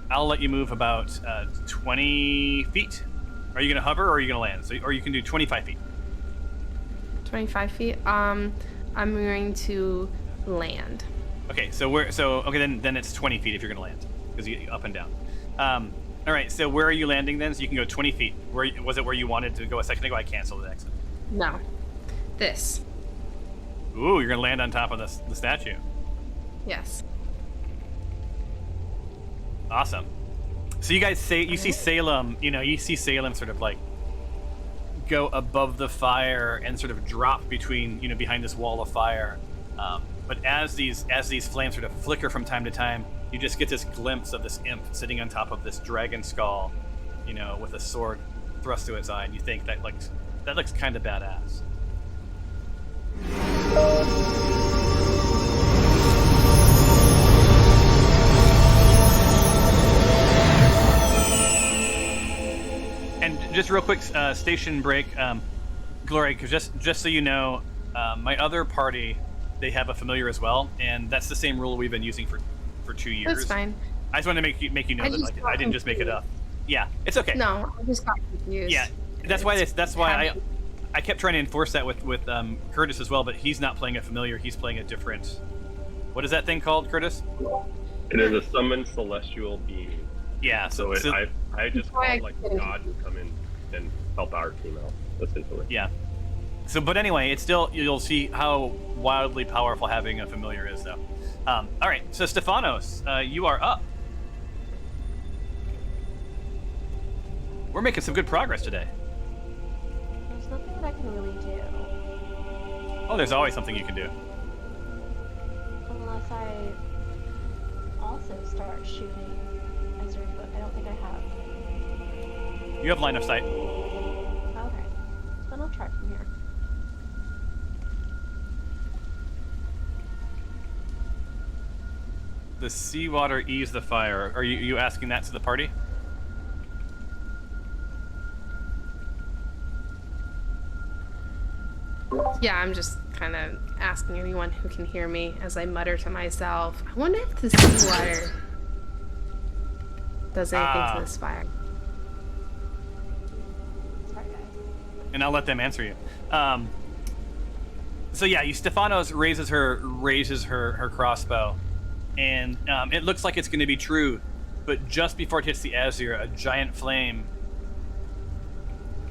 I'll let you move about 20 feet. Are you going to hover or are you going to land? So, or you can do 25 feet. 25 feet. I'm going to land. Okay, then it's 20 feet if you're going to land because you up and down. All right, so where are you landing then? So you can go 20 feet. Was it where you wanted to go a second ago? I canceled the exit. No. This. Ooh, you're going to land on top of the statue. Yes. Awesome. So you guys see Salem, you see Salem sort of like go above the fire and sort of drop between, behind this wall of fire. But as these flames sort of flicker from time to time, you just get this glimpse of this imp sitting on top of this dragon skull, with a sword thrust to its eye, and you think that looks kind of badass. And just real quick, station break, Glory, because just so you know, my other party, they have a familiar as well, and that's the same rule we've been using for 2 years. That's fine. I just wanted to make you know that I didn't just make it up. Yeah, it's okay. No, I just got confused. Yeah, that's why I kept trying to enforce that with Curtis as well, but he's not playing a familiar. He's playing a different. What is that thing called, Curtis? It is a summoned celestial being. Yeah. So I just called like God to come in and help our team out, essentially. Yeah. So, but anyway, it's still, you'll see how wildly powerful having a familiar is, though. All right, so Stephanos, you are up. We're making some good progress today. There's nothing that I can really do. Oh, there's always something you can do. Unless I also start shooting Ezra, but I don't think I have. You have line of sight. Okay. Then I'll try from here. The seawater ease the fire. Are you asking that to the party? Yeah, I'm just kind of asking anyone who can hear me as I mutter to myself. I wonder if the seawater does anything to this fire. Sorry, guys. And I'll let them answer you. So yeah, Stephanos raises her crossbow, and it looks like it's going to be true, but just before it hits the Azure, a giant flame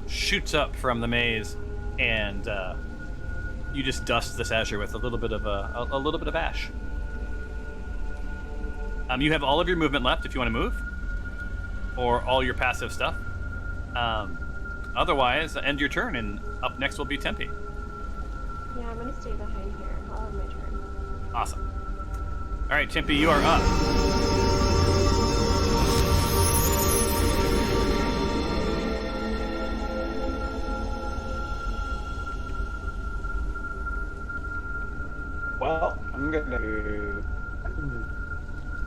shoots up from the maze, and you just dust this Azure with a little bit of ash. You have all of your movement left if you want to move, or all your passive stuff. Otherwise, end your turn, and up next will be Tempe. Yeah, I'm gonna stay behind here. I'll have my turn. Awesome. All right, Tempe, you are up. Well, I'm gonna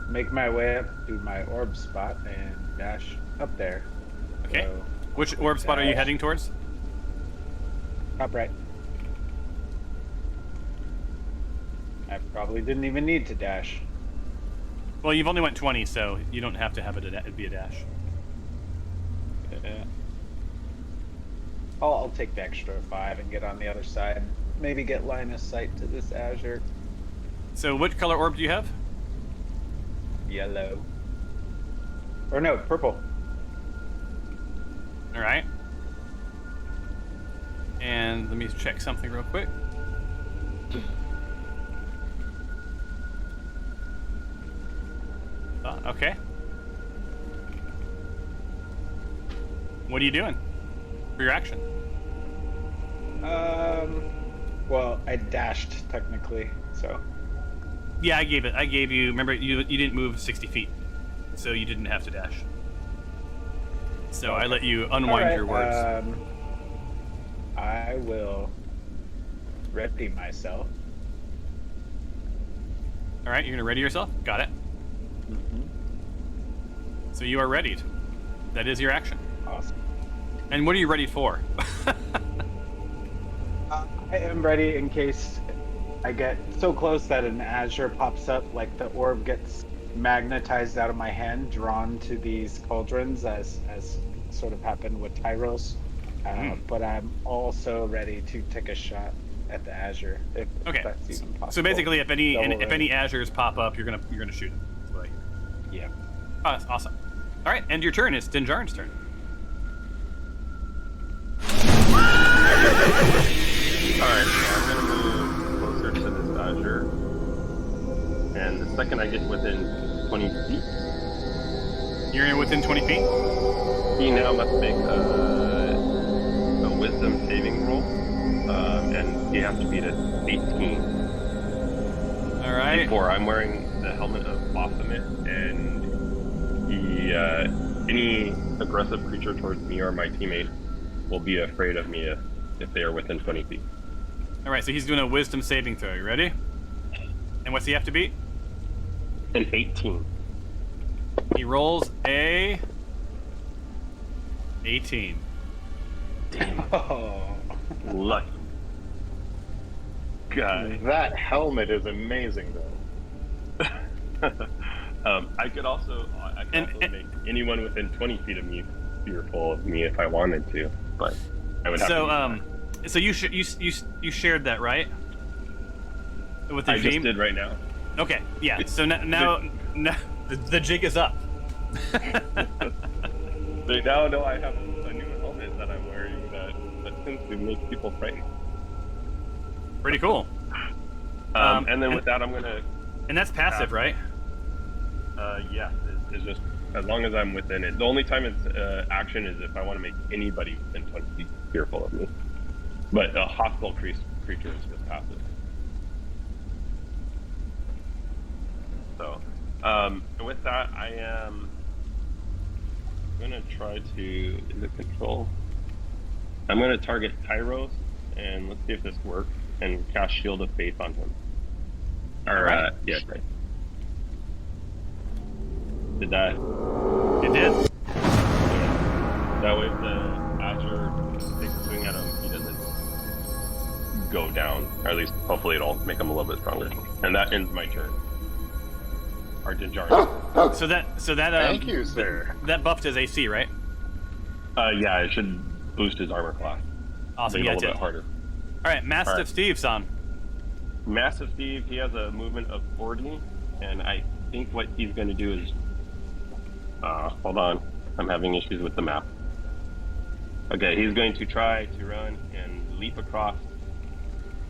make my way up to my orb spot and dash up there. Okay. So, Which orb spot are you dash. heading towards? Top right. I probably didn't even need to dash. Well, you've only went 20, so you don't have to have it be a dash. Yeah. I'll take the extra 5 and get on the other side. Maybe get line of sight to this Azure. So, what color orb do you have? Yellow. Or no, purple. All right. And let me check something real quick. Okay. What are you doing for your action? Well, I dashed technically, so. Yeah, I gave you. Remember, you didn't move 60 feet, so you didn't have to dash. So I let you unwind your words. I will ready myself. All right, you're gonna ready yourself. Got it. Mm-hmm. So you are readied. That is your action. Awesome. And what are you ready for? I am ready in case I get so close that an azure pops up, like the orb gets magnetized out of my hand, drawn to these cauldrons, as sort of happened with Tyros. But I'm also ready to take a shot at the azure if that's even possible. So basically, if any Double azures pop up, you're gonna shoot them. That's what I hear. Yeah. Oh, that's awesome. All right, end your turn. It's Dinjarin's turn. Alright, so I'm gonna move closer to this azure. And the second I get within 20 feet, You're within 20 feet. he now must make a wisdom saving roll. And he has to beat a 18. All right. Before I'm wearing the helmet of Baphomet, and any aggressive creature towards me or my teammate will be afraid of me if they are within 20 feet. All right. So he's doing a wisdom saving throw. You ready? And what's he have to beat? An 18. He rolls a 18. Oh. Lucky. God. That helmet is amazing, though. I could also make anyone within 20 feet of me fearful of me if I wanted to, but I would have to. So you shared that, right? With your I team? just did right now. Okay, yeah. So now the jig is up. They now know I have a new helmet that I'm wearing that tends to make people frightened. Pretty cool. And then with that, I'm gonna. And that's passive, right? Yeah, it's just as long as I'm within it. The only time it's action is if I want to make anybody within 20 feet fearful of me. But a hostile creature is just passive. So, with that, I am gonna try to. Is it control? I'm gonna target Tyros, and let's see if this works. And cast Shield of Faith on him. Or yeah, right. Did that? It did. That way, if the Azure takes a swing at him, he doesn't go down. Or at least, hopefully, it'll make him a little bit stronger. And that ends my turn. Or Dinjarin. So that Thank you, sir. That buffed his AC, right? Yeah, it should boost his armor class. Awesome. Make Yeah, it a it little did. bit harder. All right, Mastiff All right. Steve-san. Massive Steve, he has a movement of 40, and I think what he's going to do is. Hold on. I'm having issues with the map. Okay, he's going to try to run and leap across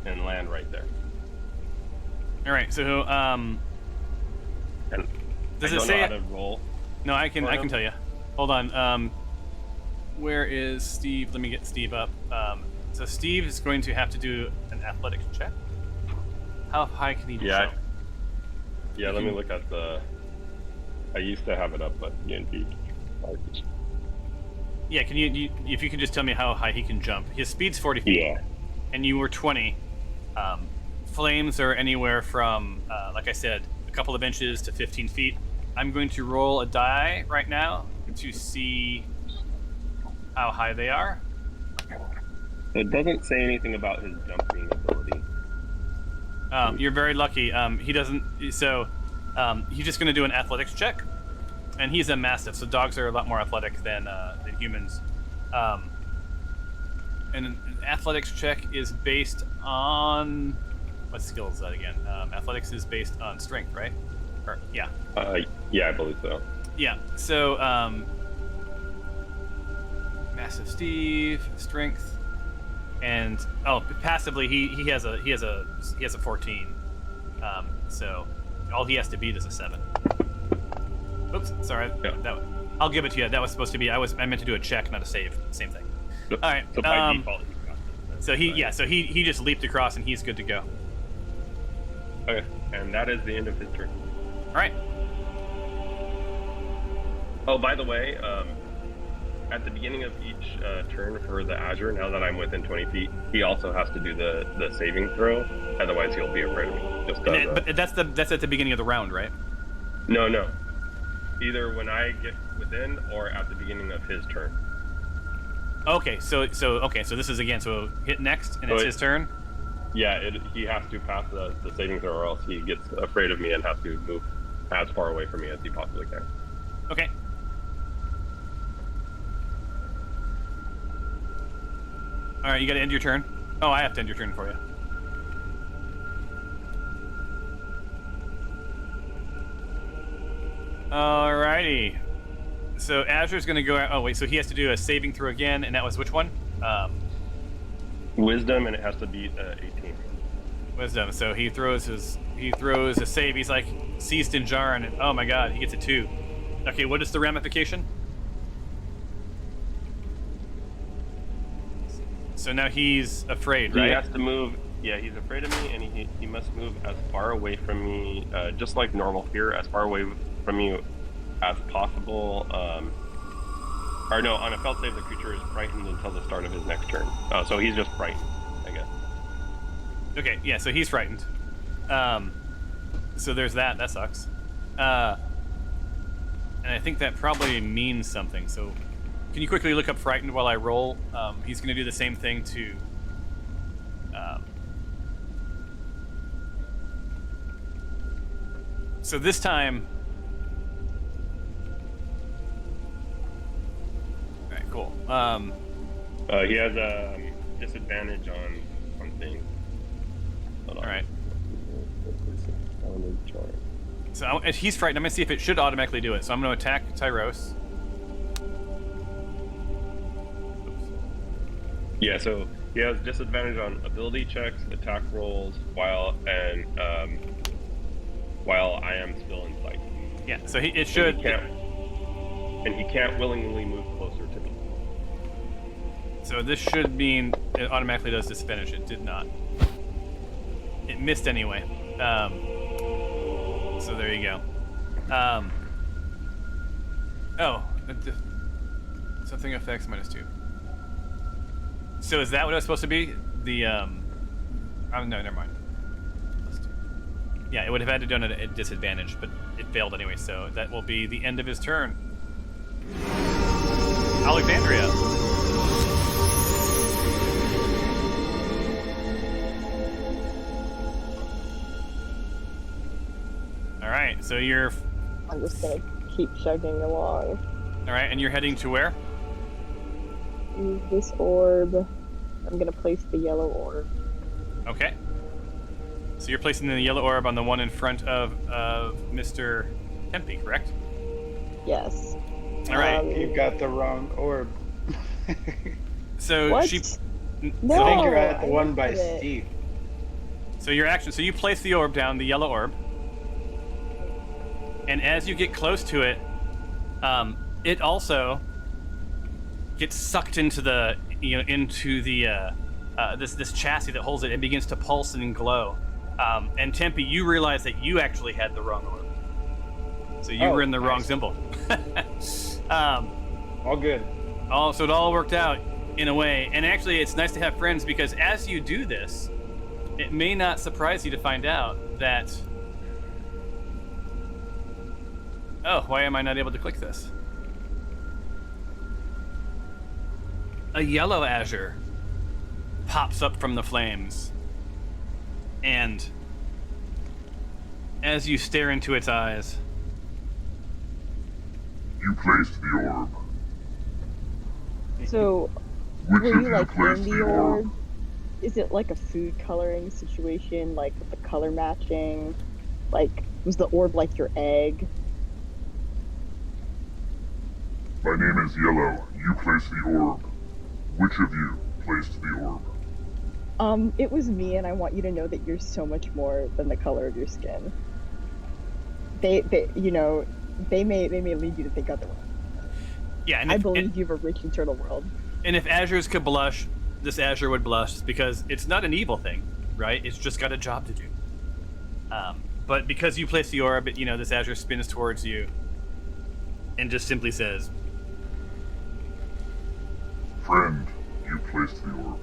and land right there. All right. So And does I it don't say? know how to roll. No, I can for him. tell you. Hold on. Where is Steve? Let me get Steve up. So Steve is going to have to do an athletics check. How high can he Yeah. jump? Yeah, let me look at the. I used to have it up, but indeed. Yeah, can you if you can just tell me how high he can jump? His speed's 40 feet. Yeah. And you were 20. Flames are anywhere from, like I said, a couple of inches to 15 feet. I'm going to roll a die right now to see how high they are. It doesn't say anything about his jumping ability. You're very lucky. He doesn't. So he's just going to do an athletics check, and he's a mastiff. So dogs are a lot more athletic than humans. And an athletics check is based on what skill is that again? Athletics is based on strength, right? Or, yeah. Yeah, I believe so. Yeah. So massive Steve, strength. And passively he has a 14. So all he has to beat is a 7. Oops, sorry. Yeah. I'll give it to you. That was supposed to be. I meant to do a check, not a save. Same thing. So, All right. So by default, he's got this. So he just leaped across and he's good to go. Okay, and that is the end of his turn. All right. Oh, by the way, at the beginning of each turn for the Azure, now that I'm within 20 feet, he also has to do the saving throw. Otherwise, he'll be afraid of me. Just But that's at the beginning of the round, right? No. Either when I get within or at the beginning of his turn. Okay. So this is again. So hit next, and it's his turn. he has to pass the saving throw, or else he gets afraid of me and has to move as far away from me as he possibly can. Okay. All right, you got to end your turn. Oh, I have to end your turn for you. Alrighty. So Azure's going to go out. Oh wait, so he has to do a saving throw again, and that was which one? Wisdom, and it has to beat 18. Wisdom. So he throws a save. He's like seized in jar, and oh my god, he gets a 2. Okay, what is the ramification? So now he's afraid, right? He has to move. Yeah, he's afraid of me, and he must move as far away from me, just like normal fear, as far away from me as possible. Or no, on a failed save, the creature is frightened until the start of his next turn. Oh, so he's just frightened, I guess. Okay, yeah, so he's frightened. So there's that. That sucks. And I think that probably means something. So can you quickly look up frightened while I roll? He's going to do the same thing to... So this time... Alright, cool. He has a disadvantage on things. Alright. So if he's frightened, I'm going to see if it should automatically do it. So I'm going to attack Tyros. Yeah, so he has disadvantage on ability checks, attack rolls, while I am still in sight. Yeah, so it should... And he can't willingly move closer to me. So this should mean it automatically does disadvantage. It did not. It missed anyway. So there you go. Something affects -2. So is that what it was supposed to be? The oh no, never mind. Yeah, it would have had to done it at disadvantage, but it failed anyway. So that will be the end of his turn. Alexandria. All right, so you're. I'm just gonna keep chugging along. All right, and you're heading to where? Use this orb. I'm gonna place the yellow orb. Okay. So you're placing the yellow orb on the one in front of Mr. Tempe, correct? Yes. All right. You got the wrong orb. So What? she. No, I think you're at the I one by looked at it. Steve. So your action. So you place the orb down, the yellow orb, and as you get close to it, it also gets sucked into the this chassis that holds it and begins to pulse and glow. And Tempe, you realize that you actually had the wrong orb. So you were in the wrong symbol. All good. So it all worked out in a way. And actually, it's nice to have friends because as you do this, it may not surprise you to find out that... Oh, why am I not able to click this? A yellow azure pops up from the flames. And as you stare into its eyes... You placed the orb. So, Which were of you you like placed in the orb? Is it like a food coloring situation, like with the color matching? Like, was the orb like your egg? My name is Yellow. You placed the orb. Which of you placed the orb? It was me, and I want you to know that you're so much more than the color of your skin. They may lead you to think otherwise. Yeah, and I believe you have a rich internal world. And if azures could blush, this azure would blush because it's not an evil thing, right? It's just got a job to do. But because you place the orb, this azure spins towards you and just simply says, Friend, you placed the orb.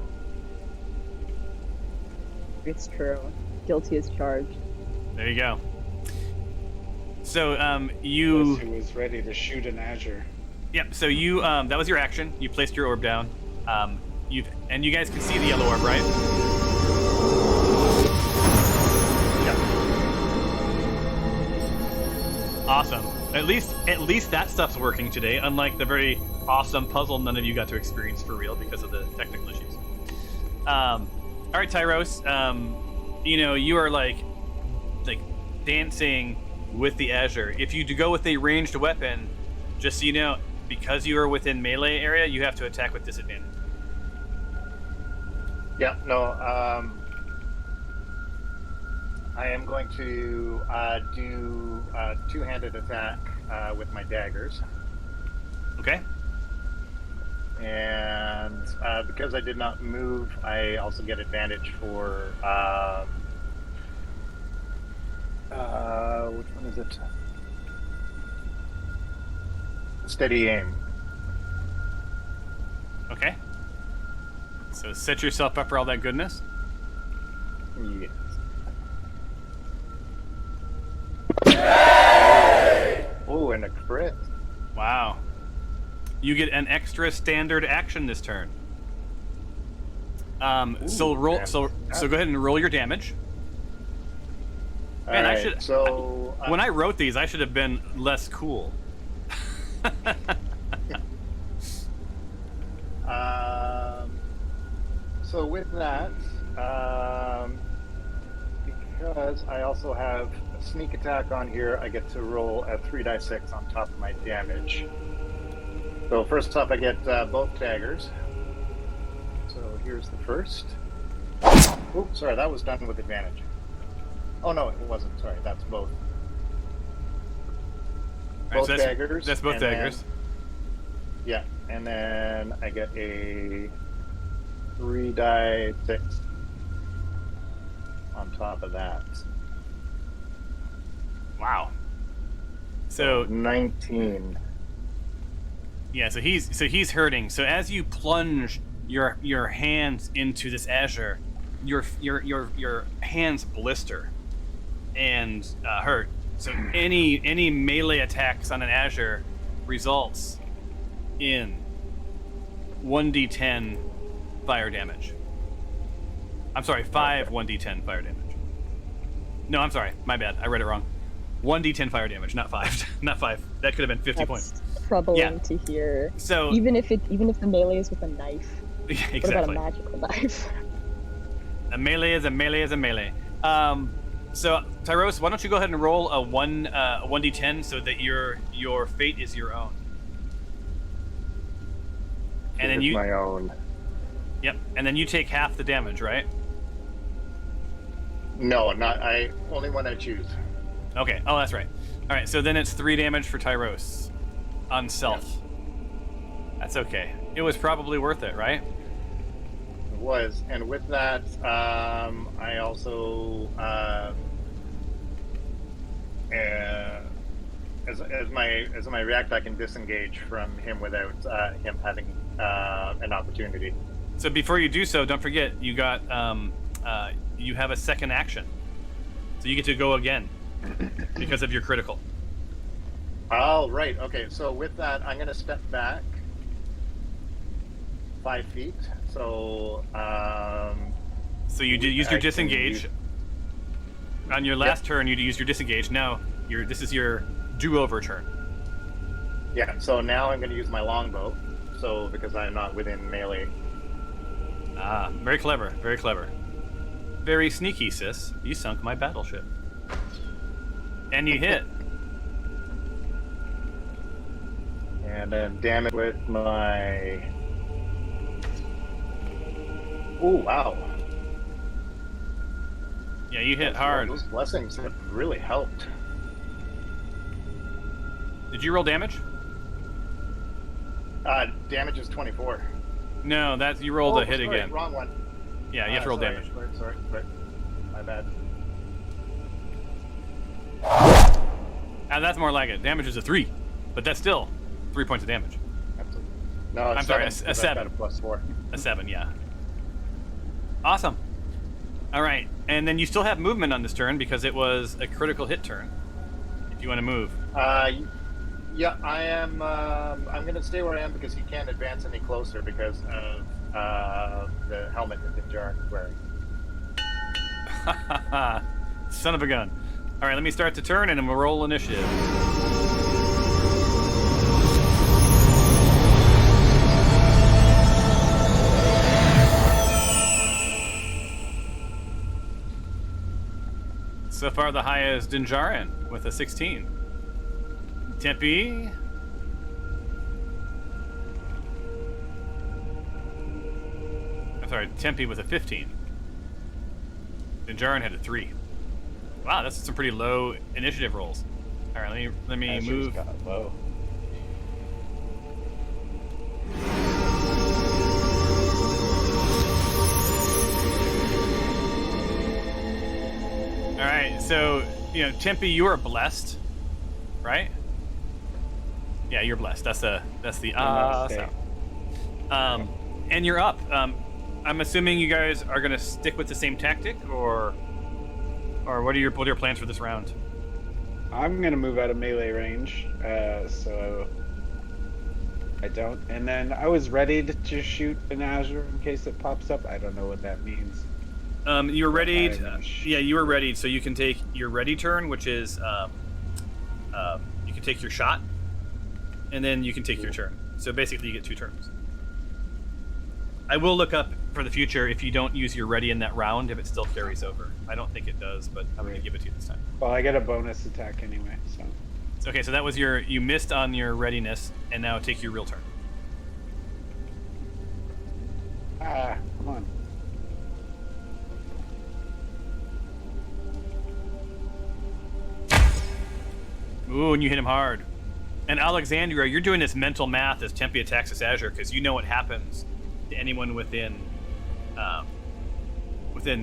It's true. Guilty as charged. there you go. So, Who was ready to shoot an azure. Yep, so you, that was your action. You placed your orb down. And you guys can see the yellow orb, right? Awesome. At least that stuff's working today, unlike the very awesome puzzle none of you got to experience for real because of the technical issues. All right, Tyros. You are like dancing with the Azure. If you do go with a ranged weapon, just so you know, because you are within melee area, you have to attack with disadvantage. Yeah, no, I am going to do a two-handed attack with my daggers. Okay. And because I did not move, I also get advantage for which one is it? Steady aim. Okay. So set yourself up for all that goodness. Yes. Oh, and a crit. Wow. You get an extra standard action this turn. So roll. So go ahead and roll your damage. Man, All right, I should. So when I wrote these, I should have been less cool. So with that, because I also have a sneak attack on here, I get to roll a 3d6 on top of my damage. So first off, I get both daggers. So here's the first. Oops, sorry, that was done with advantage. Oh no, it wasn't. Sorry, that's both. Both so daggers. That's both and daggers. Then, yeah, and then I get a 3d6 on top of that. Wow. So 19. yeah, so he's hurting. So as you plunge your hands into this Azure, your hands blister and hurt. So any melee attacks on an Azure results in 1d10 fire damage. I'm sorry, 1d10 fire damage. No, I'm sorry, my bad. I read it wrong. 1d10 fire damage, not 5. Not 5. That could have been 50 That's points. troubling to hear. So Even if the melee is with a knife. exactly. What about a magical knife? A melee is a melee is a melee. So Tyros, why don't you go ahead and roll a 1d10 so that your fate is your own. And then my own. Yep. And then you take half the damage, right? No, not I. Only one I choose. Okay. Oh, that's right. All right. So then it's 3 damage for Tyros on self. Yeah. That's okay. It was probably worth it, right? It was, and with that, I also, as my react, I can disengage from him without him having an opportunity. So before you do so, don't forget you got you have a second action, so you get to go again because of your critical. Oh, right. Okay. So with that, I'm going to step back 5 feet. So. So you use your disengage. On your last turn, you used your disengage. Now this is your do-over turn. Yeah. So now I'm going to use my longbow. So because I'm not within melee. Ah, very clever. Very clever. Very sneaky, sis. You sunk my battleship. And you hit. And then damage with my. Oh wow! Yeah, you hit hard. Those blessings have really helped. Did you roll damage? Damage is 24. No, you rolled a hit sorry, again. Wrong one. Yeah, you have to roll sorry, damage. Sorry. My bad. That's more like it. Damage is a 3, but that's still 3 points of damage. Absolutely. No, it's I'm sorry, a 'cause 7. I've got a +4. A 7, yeah. Awesome. All right, and then you still have movement on this turn because it was a critical hit turn. If you want to move. Yeah, I am. I'm going to stay where I am because he can't advance any closer because of the helmet that the Jaren is wearing. Son of a gun. All right, let me start the turn and then we'll roll initiative. So far, the high is Dinjarin with a 16. Tempe. I'm sorry, Tempe with a 15. Dinjarin had a 3. Wow, that's some pretty low initiative rolls. All right, let me Azur's move. got low. All right, so Tempe, you are blessed, right? Yeah, you're blessed. That's the Namaste. sound. And you're up. I'm assuming you guys are gonna stick with the same tactic, or what are your plans for this round? I'm gonna move out of melee range, so I don't. And then I was ready to shoot an Azure in case it pops up. I don't know what that means. You're ready. Yeah, you were ready. So you can take your ready turn, which is you can take your shot, and then you can take your turn. So basically, you get 2 turns. I will look up for the future if you don't use your ready in that round, if it still carries over. I don't think it does, but I'm going to give it to you this time. Well, I get a bonus attack anyway, so. Okay, so that was you missed on your readiness, and now take your real turn. Come on. Ooh, and you hit him hard. And Alexandria, you're doing this mental math as Tempe attacks this Azure, because you know what happens to anyone within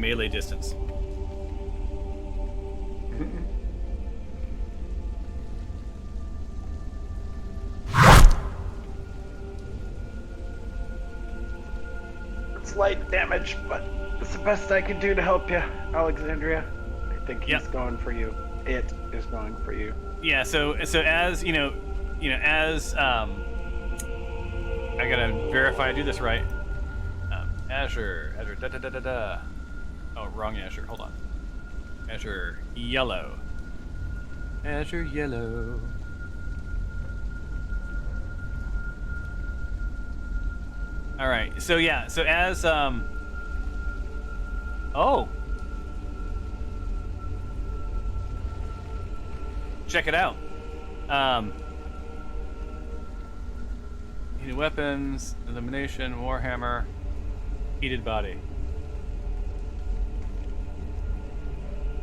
melee distance. It's light damage, but it's the best I can do to help you, Alexandria. I think he's going for you. It is going for you. Yeah. So as as I gotta verify I do this right. Azure, da da da da da. Oh, wrong Azure. Hold on. Azure yellow. Azure yellow. All right. So yeah. So as oh. Check it out. Heated weapons, elimination, warhammer, heated body.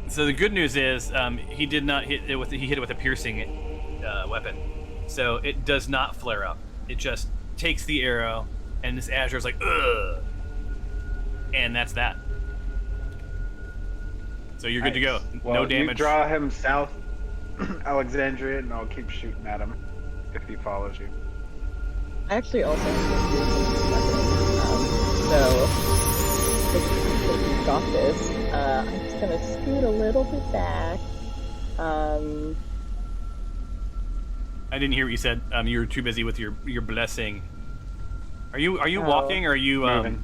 So the good news is he did not hit it with he hit it with a piercing weapon, so it does not flare up. It just takes the arrow, and this Azure is like ugh, and that's that. So you're good to go. Well, No damage. You draw him south, Alexandria, and I'll keep shooting at him if he follows you. I actually also have to do so I think you got this. I'm just gonna scoot a little bit back. I didn't hear what you said. You were too busy with your blessing. Are you walking, or are you moving?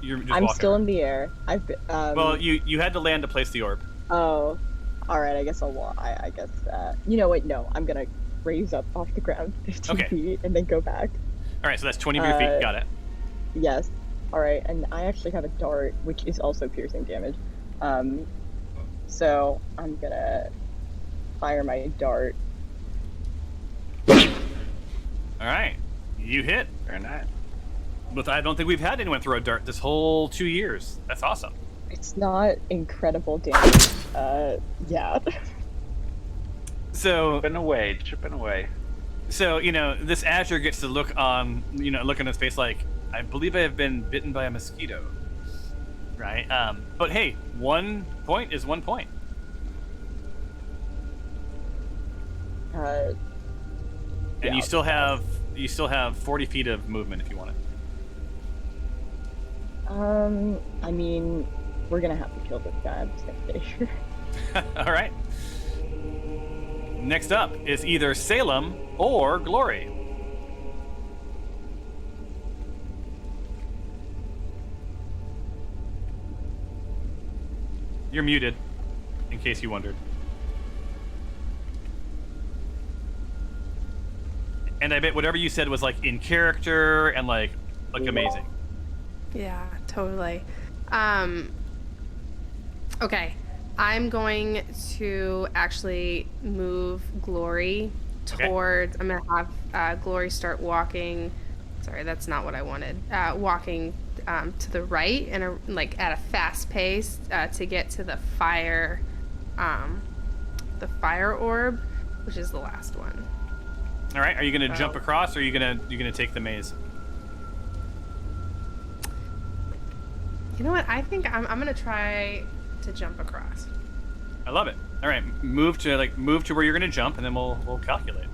You're just I'm walking? still in the air. I've been, Well, you had to land to place the orb. Oh, all right. I guess I'll walk. I guess. You know what? No, I'm gonna raise up off the ground 15 feet and then go back. All right, so that's 20 of your feet. Got it. Yes. All right, and I actually have a dart, which is also piercing damage. So I'm gonna fire my dart. All right, you hit. Very nice. But I don't think we've had anyone throw a dart this whole 2 years. That's awesome. It's not incredible damage. Yeah. So Chipping away. So this Azure gets to look on his face like, I believe I have been bitten by a mosquito, right? But hey, 1 point is 1 point. And And you still have 40 feet of movement if you want it. I mean, we're gonna have to kill this guy. I'm just gonna say. All right. Next up is either Salem or Glory. You're muted, in case you wondered. And I bet whatever you said was like in character and like amazing. Yeah, totally. Okay. I'm going to actually move Glory Okay. towards. I'm gonna have Glory start walking. Sorry, that's not what I wanted. Walking to the right and at a fast pace to get to the fire orb, which is the last one. All right. Are you going to jump across, or are you gonna take the maze? You know what? I think I'm gonna try to jump across. I love it. All right. Move to where you're going to jump, and then we'll calculate.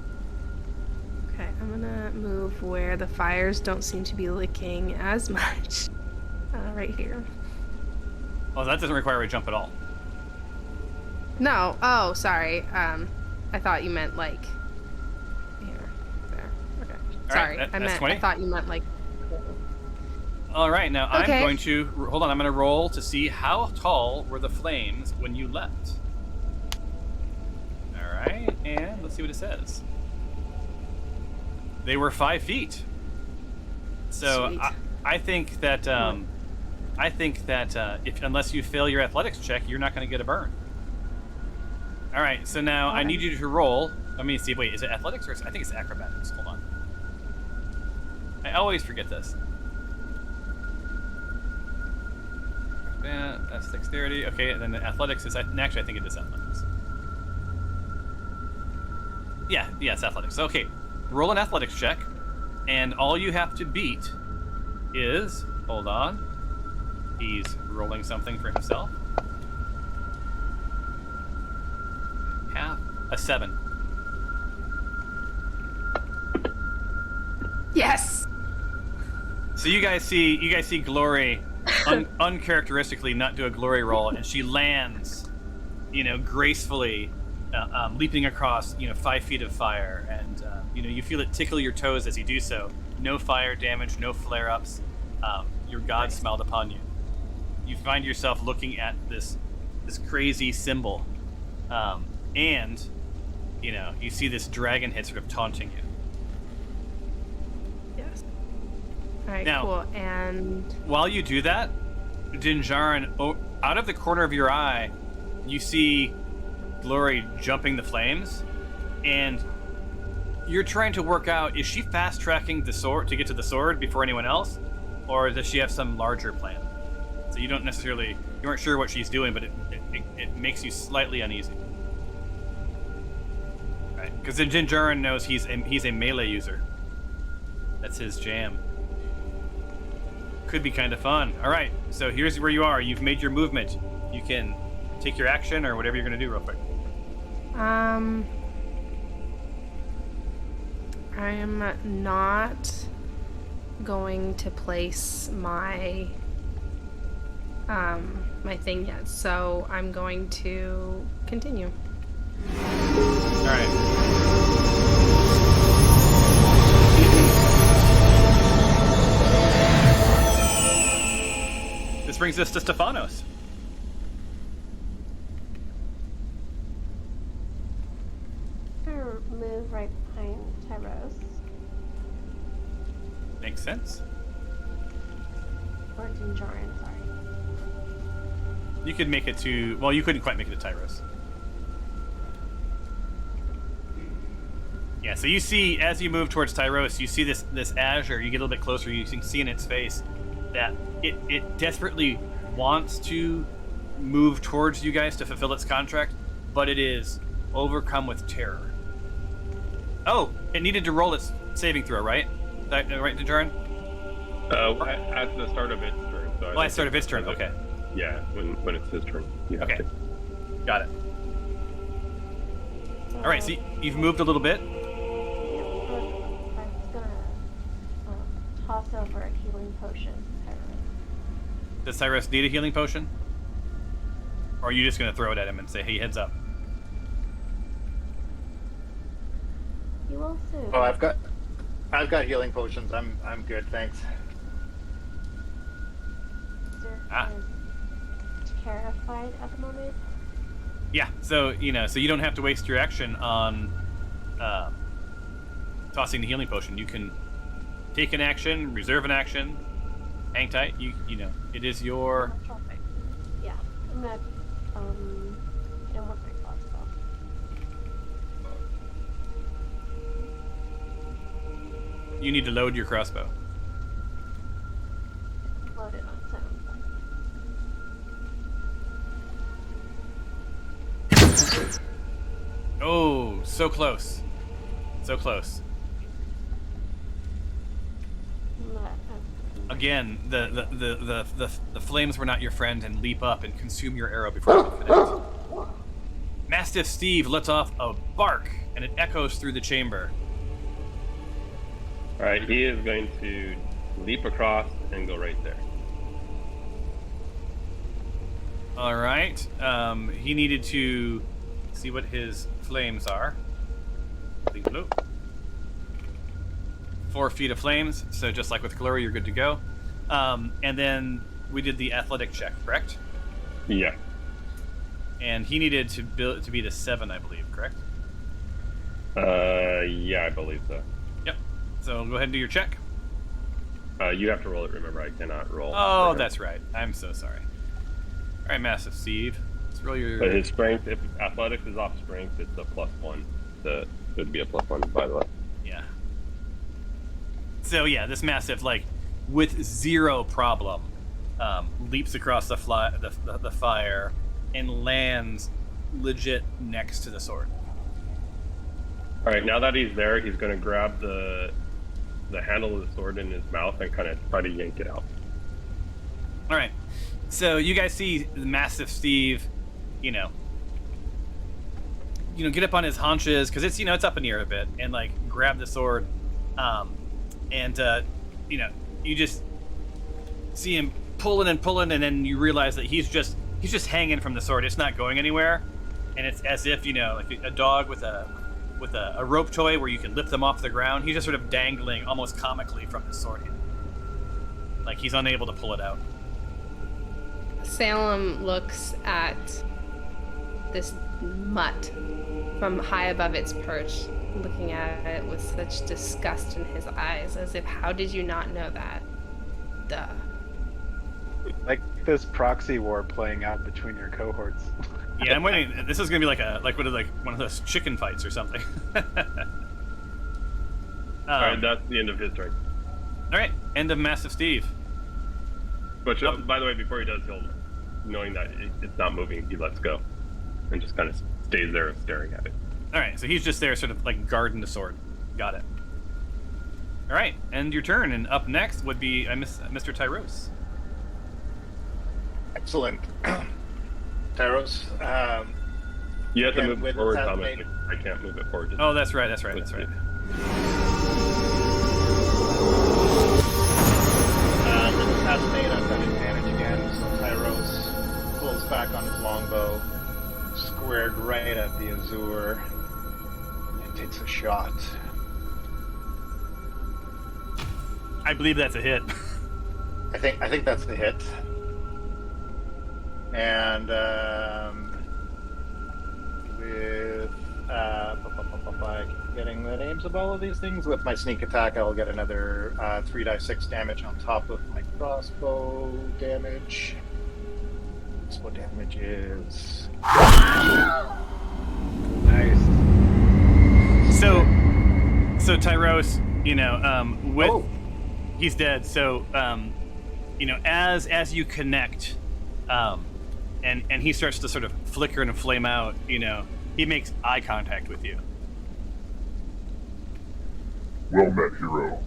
Okay, I'm gonna move where the fires don't seem to be licking as much. Right here. Well, that doesn't require a jump at all. No. Oh, sorry. I thought you meant like here, there. Okay. All Sorry. right, I that's 20. thought you meant like. All right. Now Okay. I'm going to hold on. I'm going to roll to see how tall were the flames when you left. All right, and let's see what it says. They were 5 feet. So Sweet. I think that if unless you fail your athletics check, you're not going to get a burn. All right. So now I need you to roll. Let me see. Wait, is it athletics or I think it's acrobatics? Hold on. I always forget this. That's dexterity. Okay, and then the athletics is actually I think it is athletics. Yeah, it's athletics. Okay, roll an athletics check, and all you have to beat is, hold on, he's rolling something for himself. Half a 7. Yes. So you guys see Glory uncharacteristically not do a glory roll, and she lands, gracefully, leaping across, 5 feet of fire, and you feel it tickle your toes as you do so. No fire damage, no flare-ups. Your god smiled upon you. You find yourself looking at this crazy symbol, and you see this dragon head sort of taunting you. Yes. All right. Now- Cool. And While you do that, Dinjarin, out of the corner of your eye, you see Glory jumping the flames, and you're trying to work out, is she fast tracking the sword to get to the sword before anyone else, or does she have some larger plan? So you weren't sure what she's doing, but it makes you slightly uneasy. Right? Because Dinjarin knows he's a melee user. That's his jam. Could be kind of fun. All right, so here's where you are. You've made your movement. You can take your action or whatever you're going to do real quick. I am not going to place my my thing yet, so I'm going to continue. All right. This brings us to Stephanos. I'm gonna move right behind Tyros. Makes sense. Or Dinjarin, sorry. You could make it to... Well, you couldn't quite make it to Tyros. Yeah, so you see, as you move towards Tyros, you see this azure. You get a little bit closer, you can see in its face that it desperately wants to move towards you guys to fulfill its contract, but it is overcome with terror. Oh, it needed to roll its saving throw, right? Right, Dinjarin? At the start of its turn. So At the start of its turn, okay. Yeah, when it's his turn. You have Okay. to. Got it. So, All right, so you've moved a little bit. I'm just gonna toss over a healing potion to Tyros. Does Tyros need a healing potion? Or are you just going to throw it at him and say, hey, heads up? You will soon. Oh, I've got healing potions. I'm good, thanks. Ah. Is terrified at the moment. Yeah, so you don't have to waste your action on tossing the healing potion. You can take an action, reserve an action, hang tight. You know, it is your... Yeah, I'm gonna I don't want my crossbow. You need to load your crossbow. Load it on sound. Oh, so close. So close. Again, the flames were not your friend and leap up and consume your arrow before you can connect. Mastiff Steve lets off a bark and it echoes through the chamber. Alright, he is going to leap across and go right there. Alright, he needed to see what his flames are. Blue. 4 feet of flames, so just like with Glory, you're good to go. And then we did the athletic check, correct? Yeah. And he needed to beat a 7, I believe, correct? Yeah, I believe so. Yep. So go ahead and do your check. You have to roll it, remember, I cannot roll. Oh, that's right. I'm so sorry. Alright, Massive Steve. Let's roll your... But his strength, if athletics is off strength, it's a +1. It would be a +1, by the way. Yeah. So yeah, this Massive, like, with zero problem, leaps across the fire and lands legit next to the sword. Alright, now that he's there, he's going to grab the handle of the sword in his mouth and kind of try to yank it out. Alright, so you guys see the Massive Steve, you know, get up on his haunches, because it's, it's up in the air a bit, and, like, grab the sword, and you just see him pulling, and then you realize that he's just hanging from the sword. It's not going anywhere, and it's as if, like a dog with a rope toy where you can lift them off the ground. He's just sort of dangling almost comically from the sword hand. Like he's unable to pull it out. Salem looks at this mutt from high above its perch, looking at it with such disgust in his eyes, as if, how did you not know that? Duh. Like this proxy war playing out between your cohorts. Yeah, I'm waiting. This is gonna be like one of those chicken fights or something. Alright, that's the end of his turn. Alright, end of Massive Steve. But by the way, before he does, knowing that it's not moving, he lets go. And just kind of stays there staring at it. Alright, so he's just there sort of like guarding the sword. Got it. Alright, end your turn, and up next would be Mr. Tyros. Excellent. Tyros, You have to again, move with forward, its Thomas. animate- I can't move it forward. Oh, that's right. And with this animate, I've got advantage again, so Tyros pulls back on his longbow, squared right at the Azure, and takes a shot. I believe that's a hit. I think that's the hit. And with by getting the names of all of these things, with my sneak attack, I'll get another 3d6 damage on top of my crossbow damage. Crossbow damage is Nice. So Tyros, with he's dead. So as you connect, and he starts to sort of flicker and flame out, he makes eye contact with you. Well met, hero.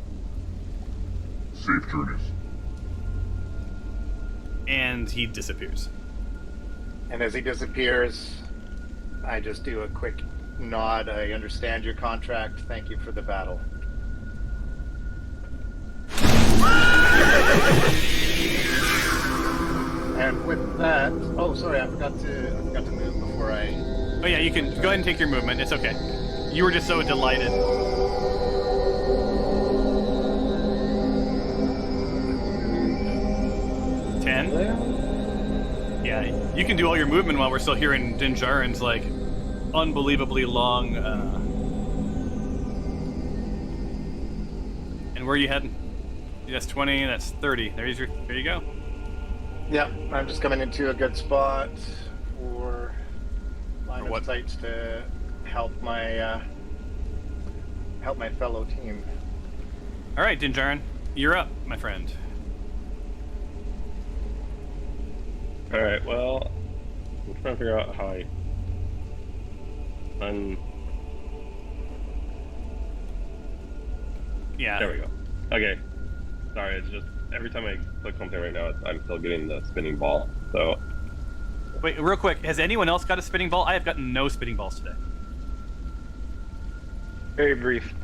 Safe journeys. And he disappears. And as he disappears, I just do a quick nod. I understand your contract. Thank you for the battle. And with that, oh, sorry, I forgot to move before I. Oh yeah, you can go ahead and take your movement. It's okay. You were just so delighted. Yeah, you can do all your movement while we're still hearing Din Djarin's like unbelievably long. And where are you heading? That's 20. That's 30. There you go. Yeah, I'm just coming into a good spot for line what? of sights to help my fellow team. All right, Dinjarin, you're up, my friend. All right. Well, I'm trying to figure out how I. Yeah. There we go. Okay. Sorry, it's just every time I click something right now, I'm still getting the spinning ball. So. Wait, real quick. Has anyone else got a spinning ball? I have gotten no spinning balls today. Very brief.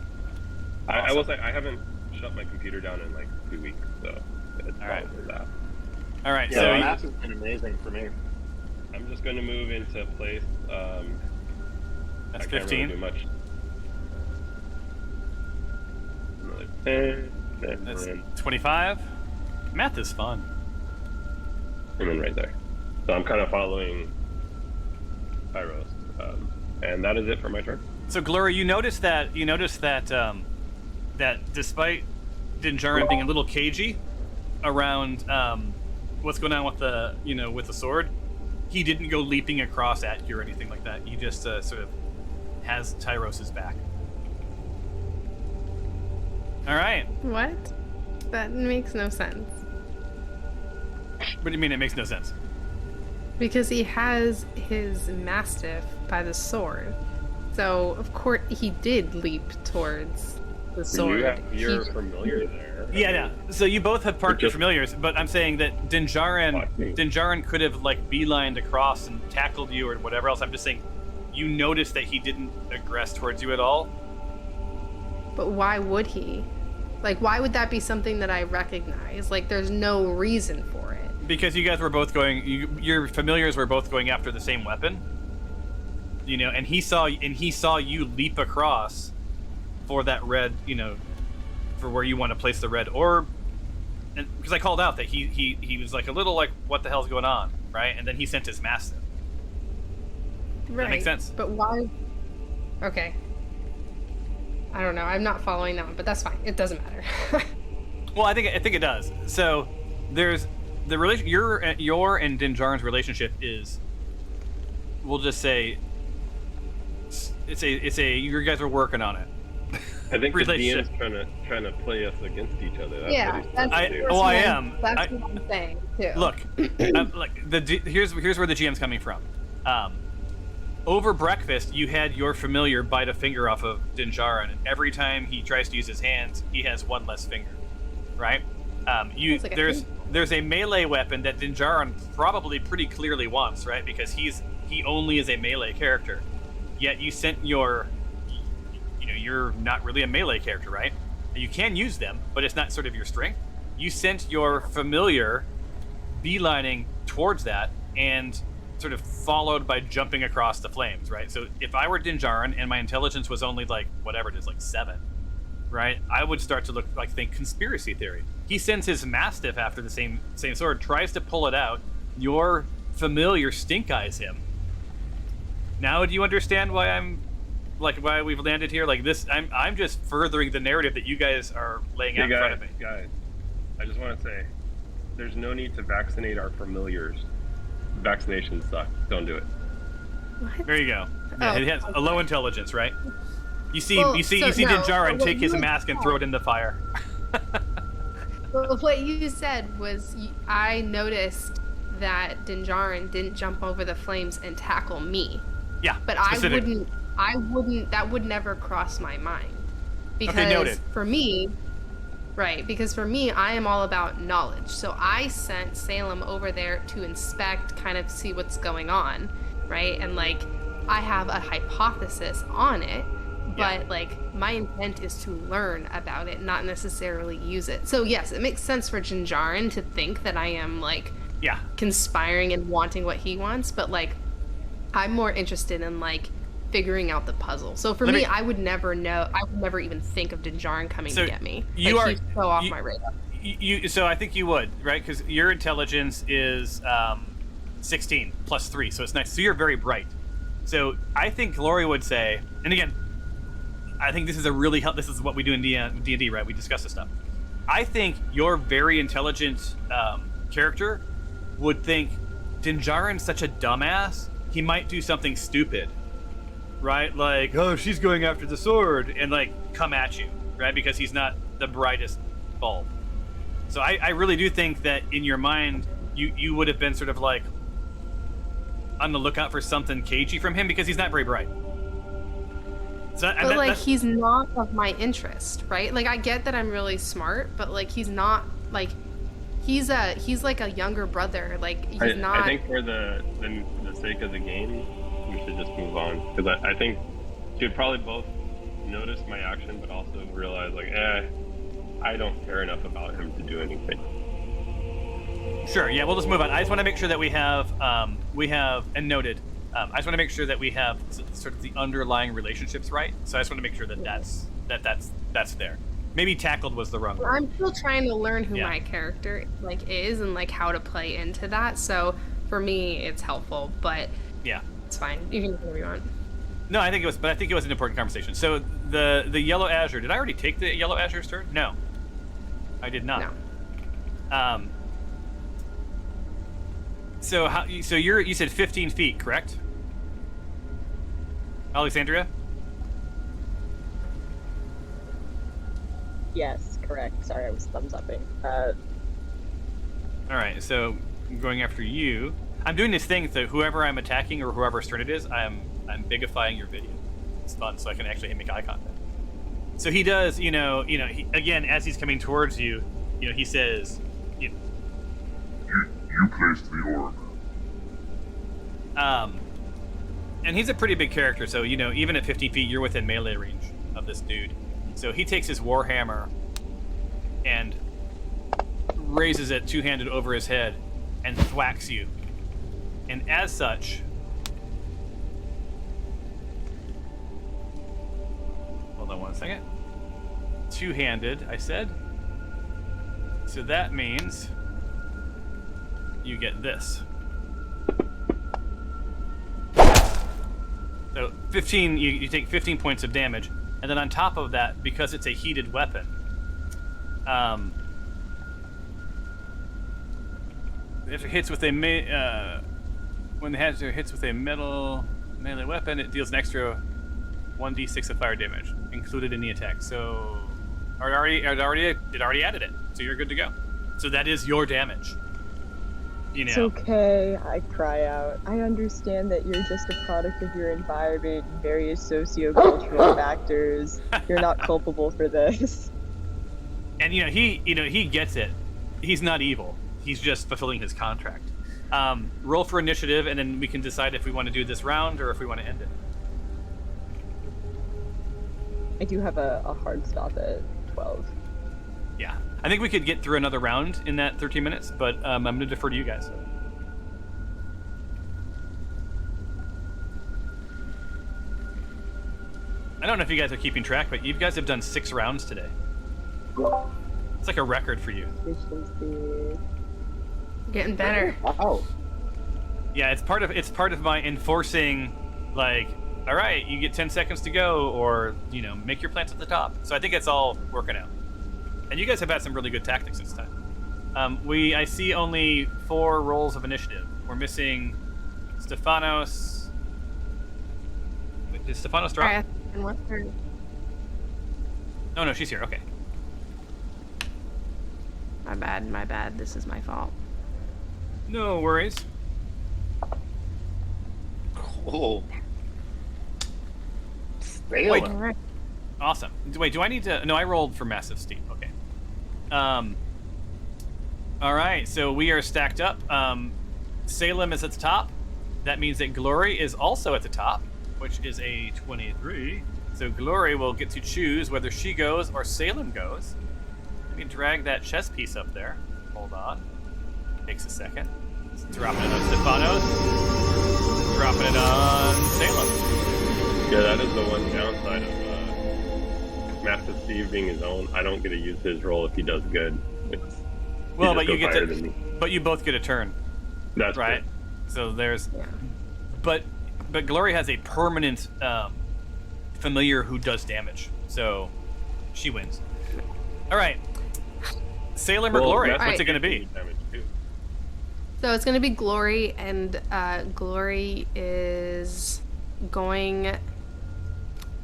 I will say I haven't shut my computer down in like 2 weeks, so it's All right. probably that. All right. Yeah, So the maps has been amazing for me. I'm just going to move into place. that's I can't 15. really do much. Another 10, That's and 25. Math is fun. then right there. So I'm kind of following Pyros, and that is it for my turn. So Gloria, you notice that that despite Dinjarin being a little cagey around what's going on with the sword, he didn't go leaping across at you or anything like that. He just sort of has Tyros's back. All right. What? That makes no sense. What do you mean it makes no sense? Because he has his mastiff by the sword. So, of course, he did leap towards the sword. You have your familiar there. Yeah. So you both have parked your Just- familiars, but I'm saying that Dinjarin could have like beelined across and tackled you or whatever else. I'm just saying, you noticed that he didn't aggress towards you at all. But why would he? Like, why would that be something that I recognize? Like, there's no reason for it. Because you guys were both going, your familiars were both going after the same weapon. And he saw you leap across for that red, for where you want to place the red orb. And because I called out that he was like a little like, what the hell's going on, right? And then he sent his mastiff. Right. That makes sense. But why? Okay. I don't know. I'm not following that one, but that's fine. It doesn't matter. Well, I think it does. So there's the relation. Your and Dinjarin's relationship is, we'll just say, it's a you guys are working on it. I think the Relationship. DM's trying to play us against each other. That's Yeah, what he's that's trying to do. I am. That's what I'm saying too. Look, here's where the GM's coming from. Over breakfast, you had your familiar bite a finger off of Dinjarin, and every time he tries to use his hands, he has one less finger, right? It's like a There's a melee weapon that Dinjarin probably pretty clearly wants, right? Because he only is a melee character. Yet you sent you're not really a melee character, right? You can use them, but it's not sort of your strength. You sent your familiar beelining towards that and sort of followed by jumping across the flames, right? So if I were Dinjarin and my intelligence was only like whatever it is, like 7, right? I would start to think conspiracy theory. He sends his mastiff after the same sword, tries to pull it out. Your familiar stink eyes him. Now do you understand why why we've landed here? Like this, I'm just furthering the narrative that you guys are laying out in front of me. Guys, I just want to say, there's no need to vaccinate our familiars. Vaccinations suck. Don't do it. What? There you go. Yeah, Oh, it has a low intelligence, right? You see Well, Dinjarin what take his you mask and throw it in the fire. Well, what you said was I noticed that Dinjarin didn't jump over the flames and tackle me. Yeah, But specific. I wouldn't, that would never cross my mind. Because noted. for me, I am all about knowledge. So I sent Salem over there to inspect, kind of see what's going on, right? And I have a hypothesis on it, but my intent is to learn about it, not necessarily use it. So yes, it makes sense for Dinjarin to think that I am conspiring and wanting what he wants, but I'm more interested in figuring out the puzzle. So for me, I would never know. I would never even think of Dinjarin coming to get me. He's so off my radar. So I think you would, right? Because your intelligence is 16 plus 3, so it's nice. So you're very bright. So I think Glory would say, and again, I think this is this is what we do in D&D, right? We discuss this stuff. I think your very intelligent character would think Dinjarin's such a dumbass, he might do something stupid, right? Like, oh, she's going after the sword, and like come at you, right? Because he's not the brightest bulb. So I really do think that in your mind, you would have been sort of like on the lookout for something cagey from him because he's not very bright. So, but like he's not of my interest, right? Like I get that I'm really smart, but like he's not like he's like a younger brother. Like he's not. I think for the sake of the game, we should just move on because I think you'd probably both notice my action, but also realize like, I don't care enough about him to do anything. Sure. Yeah, we'll just move on. I just want to make sure that we have and noted. I just want to make sure that we have sort of the underlying relationships right. So I just want to make sure that that's there. Maybe tackled was the wrong word. I'm still trying to learn who my character like is and like how to play into that. So for me, it's helpful, but yeah, it's fine. You can do whatever you want. No, I think it was an important conversation. So the yellow azure. Did I already take the yellow azure's turn? No, I did not. No. So you said 15 feet, correct? Alexandria? Yes, correct. Sorry, I was thumbs upping. All right, so I'm going after you. I'm doing this thing so whoever I'm attacking or whoever's turn it is, I'm bigifying your video. It's fun, so I can actually make eye contact. So he does, he, again, as he's coming towards you, he says, You placed the orb. And he's a pretty big character, so even at 50 feet, you're within melee range of this dude. So he takes his warhammer and raises it two-handed over his head and thwacks you. And as such, hold on one second. Two-handed, I said. So that means you get this. So 15, you take 15 points of damage, and then on top of that, because it's a heated weapon, if it hits with a when the hazard hits with a metal melee weapon, it deals an extra 1d6 of fire damage included in the attack. So it already added it, so you're good to go. So that is your damage. It's okay, I cry out. I understand that you're just a product of your environment and various socio-cultural factors. You're not culpable for this. And he gets it. He's not evil. He's just fulfilling his contract. Roll for initiative, and then we can decide if we want to do this round or if we want to end it. I do have a hard stop at 12. Yeah. I think we could get through another round in that 13 minutes, but I'm going to defer to you guys. I don't know if you guys are keeping track, but you guys have done 6 rounds today. It's like a record for you. Getting better. Wow. Yeah, it's part of my enforcing, like, all right, you get 10 seconds to go, or make your plants at the top. So I think it's all working out. And you guys have had some really good tactics this time. I see only 4 rolls of initiative. We're missing Stefanos. Wait, did Stefanos drop? Alright, and what's her? No, she's here. Okay. My bad. This is my fault. No worries. Oh. Wait. Alright. Awesome. Wait, do I need to... No, I rolled for Massive Steep. Okay. All right, so we are stacked up. Salem is at the top. That means that Glory is also at the top, which is a 23. So Glory will get to choose whether she goes or Salem goes. Let me drag that chess piece up there. Hold on. Takes a second. Dropping it on Stefanos. Dropping it on Salem. Yeah, that is the one downside of Massive Steve being his own. I don't get to use his roll if he does good. Well, but you get to, but you both get a turn. That's right. True. So there's, but Glory has a permanent familiar who does damage, so she wins. All right, Salem or Glory? What's it going to be? So it's going to be Glory, and Glory is going...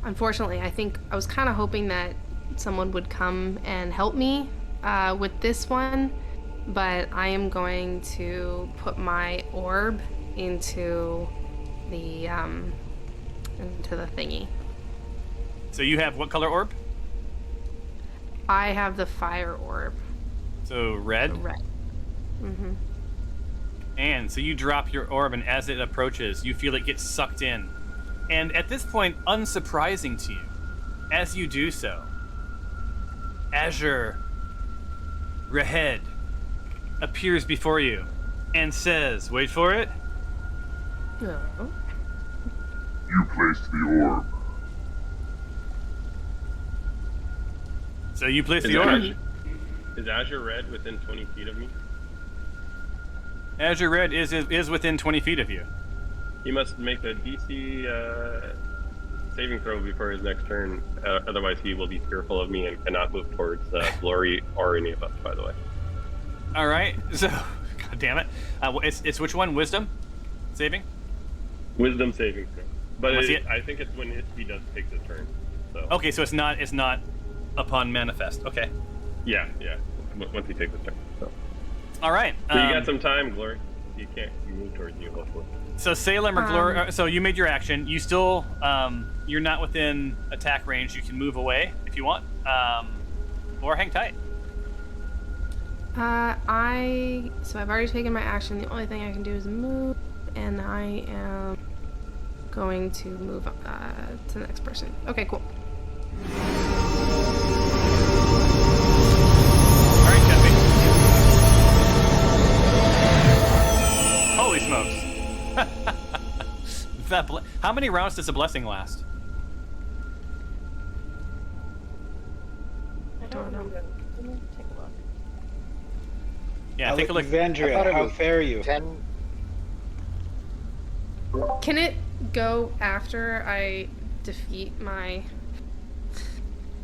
Unfortunately, I think I was kind of hoping that someone would come and help me with this one, but I am going to put my orb into the thingy. So you have what color orb? I have the fire orb. So red? The red. Mm-hmm. And so you drop your orb, and as it approaches, you feel it get sucked in. And at this point, unsurprising to you, as you do so, Azure Rahed appears before you and says, wait for it, No. You placed the orb. so you place the orb. Is Azure Red within 20 feet of me? Azure Red is within 20 feet of you. He must make a DC saving throw before his next turn. Otherwise, he will be fearful of me and cannot move towards Glory or any of us, by the way. All right, so, god damn it. It's which one? Wisdom? Saving? Wisdom saving throw. But Let's see it. I think it's when he does take his turn. So. Okay, so it's not upon manifest. Okay. Yeah. Once he takes his turn. So. All right. But you got some time, Glory. You move towards you, hopefully. So Salem or Glory, so you made your action. You still, you're not within attack range. You can move away if you want, or hang tight. So I've already taken my action. The only thing I can do is move, and I am going to move to the next person. Okay, cool. All right, Jeffy. Holy smokes! How many rounds does the blessing last? I don't know. Let me take a look. Yeah, take a look. Alexandria, how fair are you? 10. Can it go after I defeat my...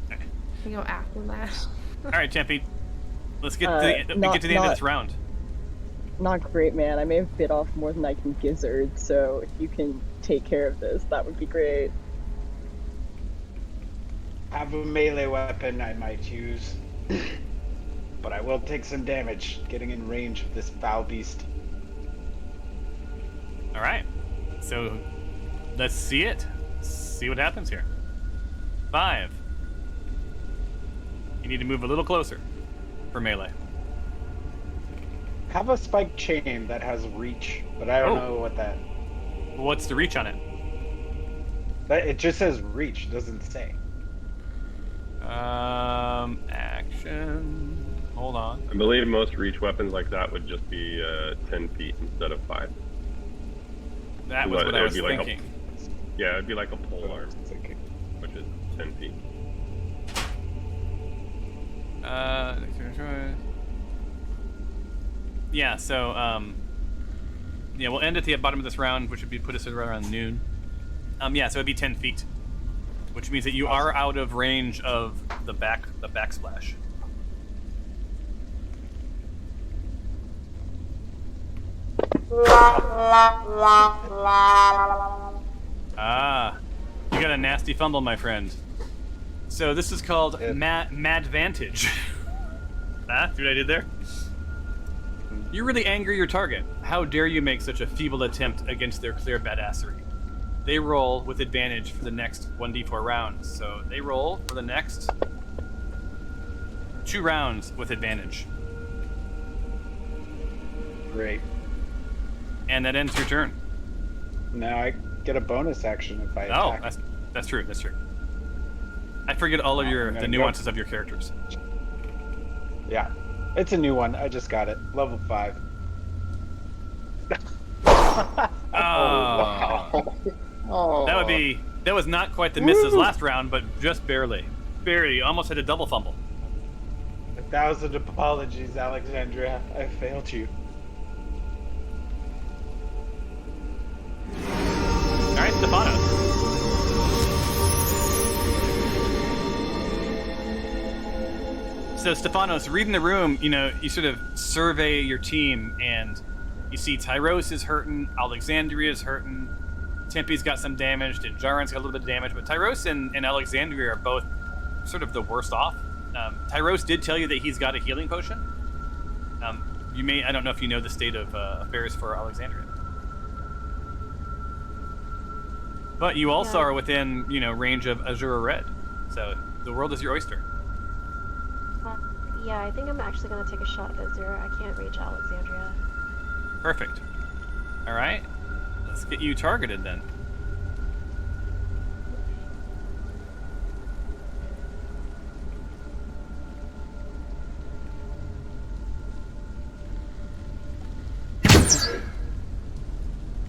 Can it go after that? All right, Tempe. Let's get to the end of this round. Not great, man. I may have bit off more than I can gizzard, so if you can take care of this, that would be great. Have a melee weapon I might use. But I will take some damage getting in range of this foul beast. All right. So let's see it. See what happens here. 5. You need to move a little closer for melee. Have a spike chain that has reach, but I don't know what that... What's the reach on it? It just says reach, it doesn't say. Action. Hold on. I believe most reach weapons like that would just be 10 feet instead of 5. That was what I was thinking. Yeah, it'd be like a pole arm, which is 10 feet. Yeah, so, yeah, we'll end at the bottom of this round, which would be put us right around noon. Yeah, so it'd be 10 feet, which means that you are out of range of the backsplash. Ah, you got a nasty fumble, my friend. So this is called Madvantage. Ah, see what I did there? You really anger your target. How dare you make such a feeble attempt against their clear badassery? They roll with advantage for the next 1d4 rounds. So they roll for the next 2 rounds with advantage. Great. And that ends your turn. Now I get a bonus action if I attack. Oh, that's true. That's true. I forget all of the nuances of your characters. Yeah. It's a new one. I just got it. Level 5. Oh, wow. Oh. That was not quite the miss as last round, but just barely. Barely. Almost had a double fumble. 1,000 apologies, Alexandria. I failed you. All right, Stephanos. So Stephanos, reading the room, you sort of survey your team, and You see Tyros is hurting, Alexandria is hurting, Tempe's got some damage, Dinjarin's got a little bit of damage, but Tyros and Alexandria are both sort of the worst off. Tyros did tell you that he's got a healing potion. I don't know if you know the state of affairs for Alexandria. But you also are within, range of Azure Red. So the world is your oyster. Yeah, I think I'm actually going to take a shot at Azure. I can't reach Alexandria. Perfect. All right. Let's get you targeted then.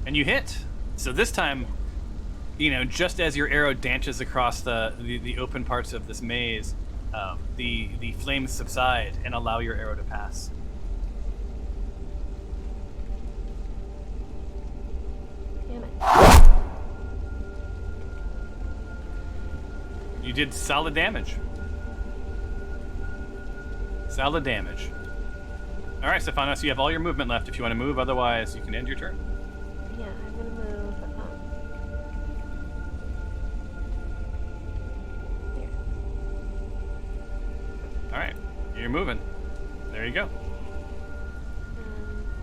And you hit. So this time, just as your arrow dances across the open parts of this maze, the flames subside and allow your arrow to pass. Damn it. You did solid damage. Solid damage. All right, Stephanos, you have all your movement left if you want to move. Otherwise, you can end your turn. Yeah, I'm going to move. Here. All right, you're moving. There you go.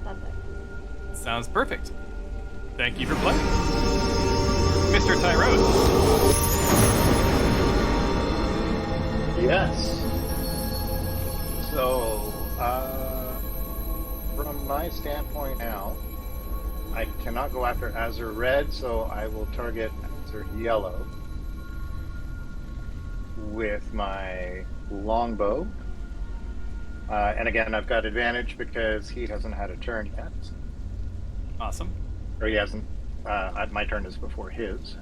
That's it. Sounds perfect. Thank you for playing. Mr. Tyros. Yes. So, from my standpoint now, I cannot go after Azure Red, so I will target Azure Yellow with my longbow. And again, I've got advantage because he hasn't had a turn yet. Awesome. Or he hasn't. My turn is before his.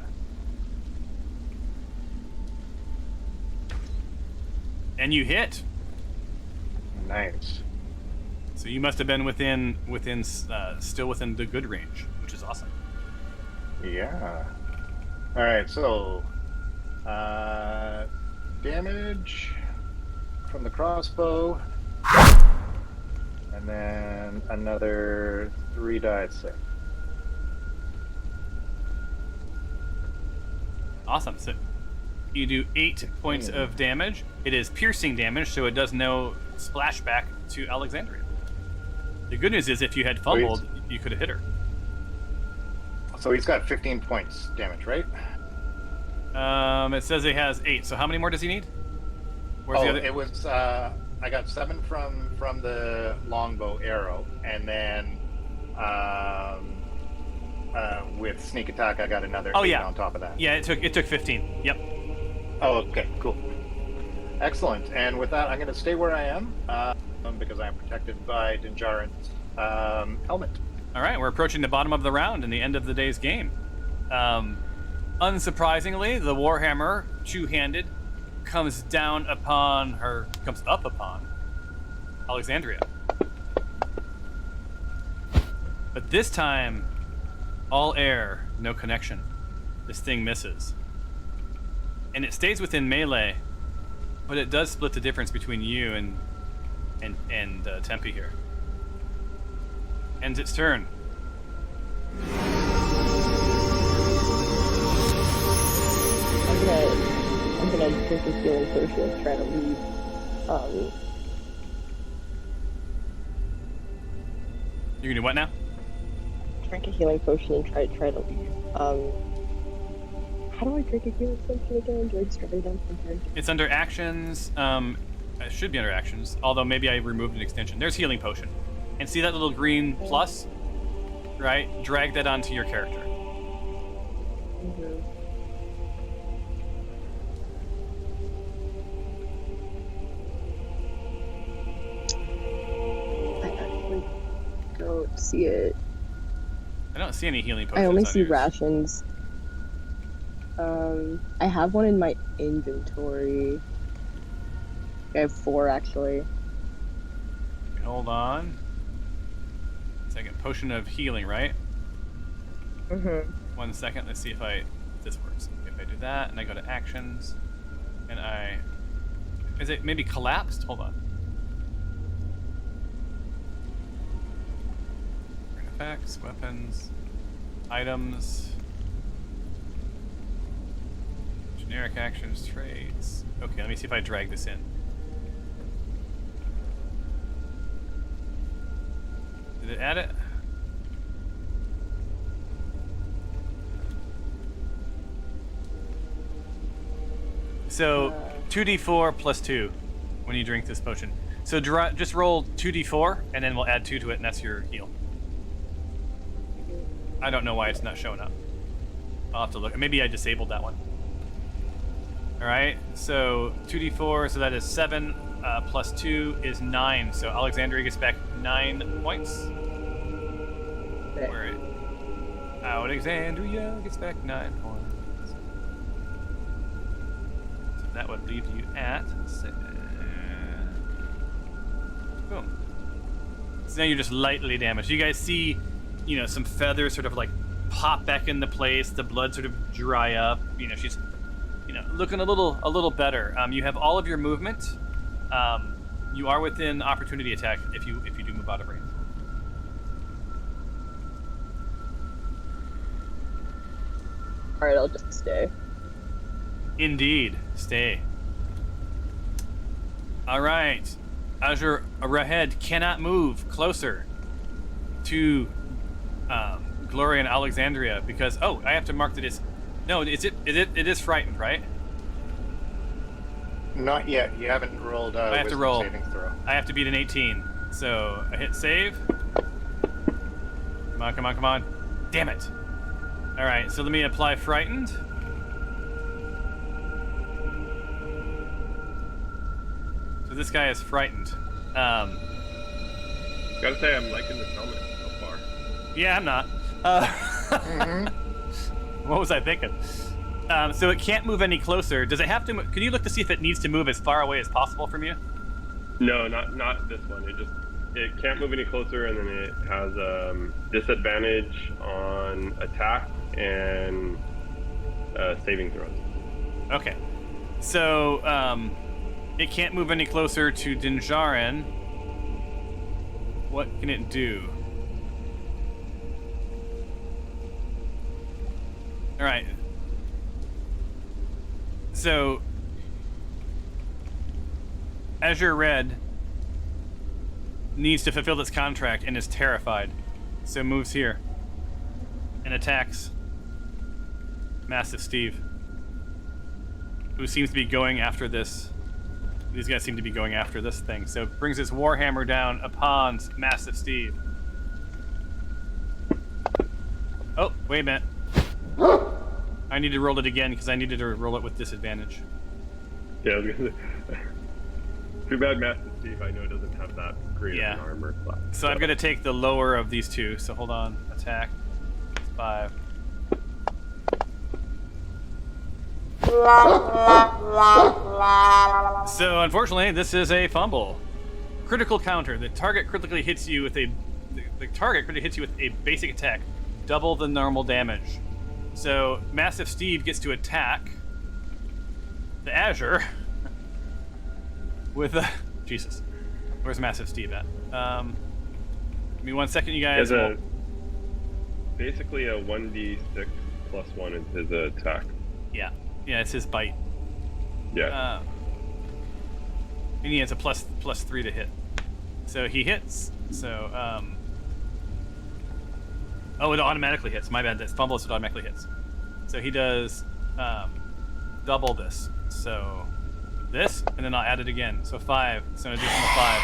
And you hit. Nice. So you must have been still within the good range, which is awesome. Yeah. All right. So, damage from the crossbow, and then another 3d6. Awesome. So you do 8 points of damage. It is piercing damage, so it does no splashback to Alexandria. The good news is if you had fumbled, you could have hit her. So he's got 15 points damage, right? It says he has 8. So how many more does he need? Where's the other? It was I got 7 from the longbow arrow, and then with sneak attack I got another 8 on top of that. Yeah, it took 15. Yep. Oh, okay, cool. Excellent. And with that, I'm going to stay where I am because I am protected by Dinjarin's helmet. All right, we're approaching the bottom of the round and the end of the day's game. Unsurprisingly, the Warhammer, two-handed, comes up upon Alexandria. But this time, all air, no connection. This thing misses. And it stays within melee, but it does split the difference between you and Tempe here. Ends its turn. I'm gonna take a healing potion and try to leave. You're gonna do what now? Drink a healing potion and try to leave. How do I drink a healing potion again? Do I just write it down sometimes? It's under actions. It should be under actions. Although maybe I removed an extension. There's healing potion, and see that little green plus, right? Drag that onto your character. Mm-hmm. I actually don't see it. I don't see any healing potions. I only on see yours. rations. I have one in my inventory. I have 4 actually. Hold on. Second, potion of healing, right? Mm-hmm. 1 second. Let's see if this works. If I do that and I go to actions, and is it maybe collapsed? Hold on. We're gonna Artifacts, weapons, items, generic actions, trades. Okay, let me see if I drag this in. Did it add it? So 2d4 plus 2 when you drink this potion. So just roll 2d4 and then we'll add 2 to it, and that's your heal. I don't know why it's not showing up. I'll have to look. Maybe I disabled that one. All right, so 2d4, so that is 7 plus 2 is 9. So Alexandria gets back 9 points. Where Alexandria gets back 9 points. So that would leave you at boom. So now you're just lightly damaged. You guys see, some feathers sort of like pop back into place. The blood sort of dry up. She's, looking a little better. You have all of your movement. You are within opportunity attack if you do move out of range. All right, I'll just stay. Indeed, stay. All right. Azure Rahed cannot move closer to Gloria and Alexandria because I have to mark that it's it is frightened, right? Not yet. You haven't rolled. I have to roll. Saving throw. I have to beat an 18. So I hit save. Come on. Damn it. All right. So let me apply frightened. So this guy is frightened. Gotta say, I'm liking this helmet so far. Yeah, I'm not. What was I thinking? So it can't move any closer. Does it have to? Can you look to see if it needs to move as far away as possible from you? No, not this one. It can't move any closer, and then it has disadvantage on attack and saving throws. Okay. So it can't move any closer to Dinjarin. What can it do? All right. So Azure Red needs to fulfill its contract and is terrified. So moves here and attacks Massive Steve, who seems to be going after this. These guys seem to be going after this thing. So brings his Warhammer down upon Massive Steve. Oh, wait a minute. I need to roll it again because I needed to roll it with disadvantage. Yeah, I was gonna say. Too bad Master Steve, I know, doesn't have that great of an armor class. So I'm going to take the lower of these two. So hold on. Attack. 5. So unfortunately, this is a fumble. Critical counter. The target critically hits you with a basic attack, double the normal damage. So Massive Steve gets to attack the Azure with a Jesus. Where's Massive Steve at? Give me 1 second, you guys. Basically a 1d6 plus 1 is his attack. Yeah, it's his bite. Yeah. And he has a plus 3 to hit. So he hits. So it automatically hits. My bad. That's fumble, so it automatically hits. So he does double this. So this, and then I'll add it again. So 5. So an additional 5.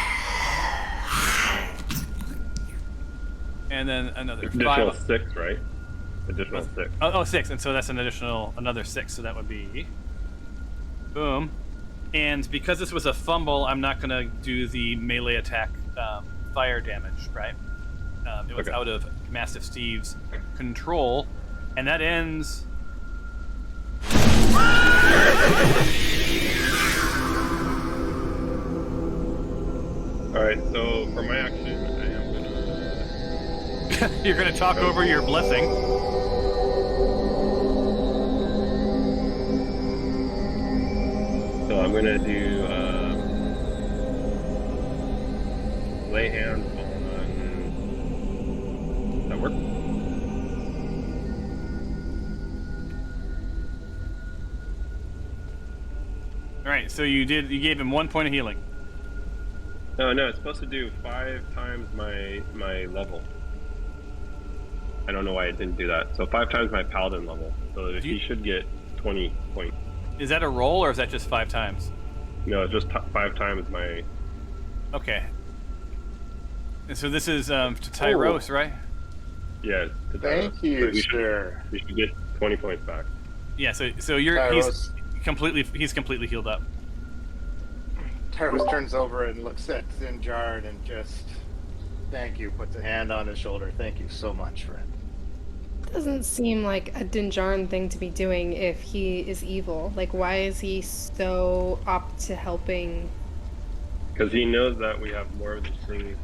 And then another 5. Additional 6, right? Additional 6. Oh, 6. And so that's another 6. So that would be boom. And because this was a fumble, I'm not going to do the melee attack fire damage, right? It was out of Massive Steve's control. And that ends... Alright, so for my action, I am gonna... You're gonna talk over your blessing. So I'm gonna do lay hands work. All right, so you gave him 1 point of healing. No, it's supposed to do 5 times my level. I don't know why it didn't do that. So 5 times my paladin level. So he should get 20 points. Is that a roll, or is that just 5 times? No, it's just 5 times my... Okay. And so this is to Tyros, right? Yeah. Thank you, sir. You should get 20 points back. Yeah, so he's completely healed up. Tyros turns over and looks at Zinjard and just, thank you, puts a hand on his shoulder. Thank you so much, friend. Doesn't seem like a Dinjarin thing to be doing if he is evil. Like, why is he so up to helping? Because he knows that we have more of these things.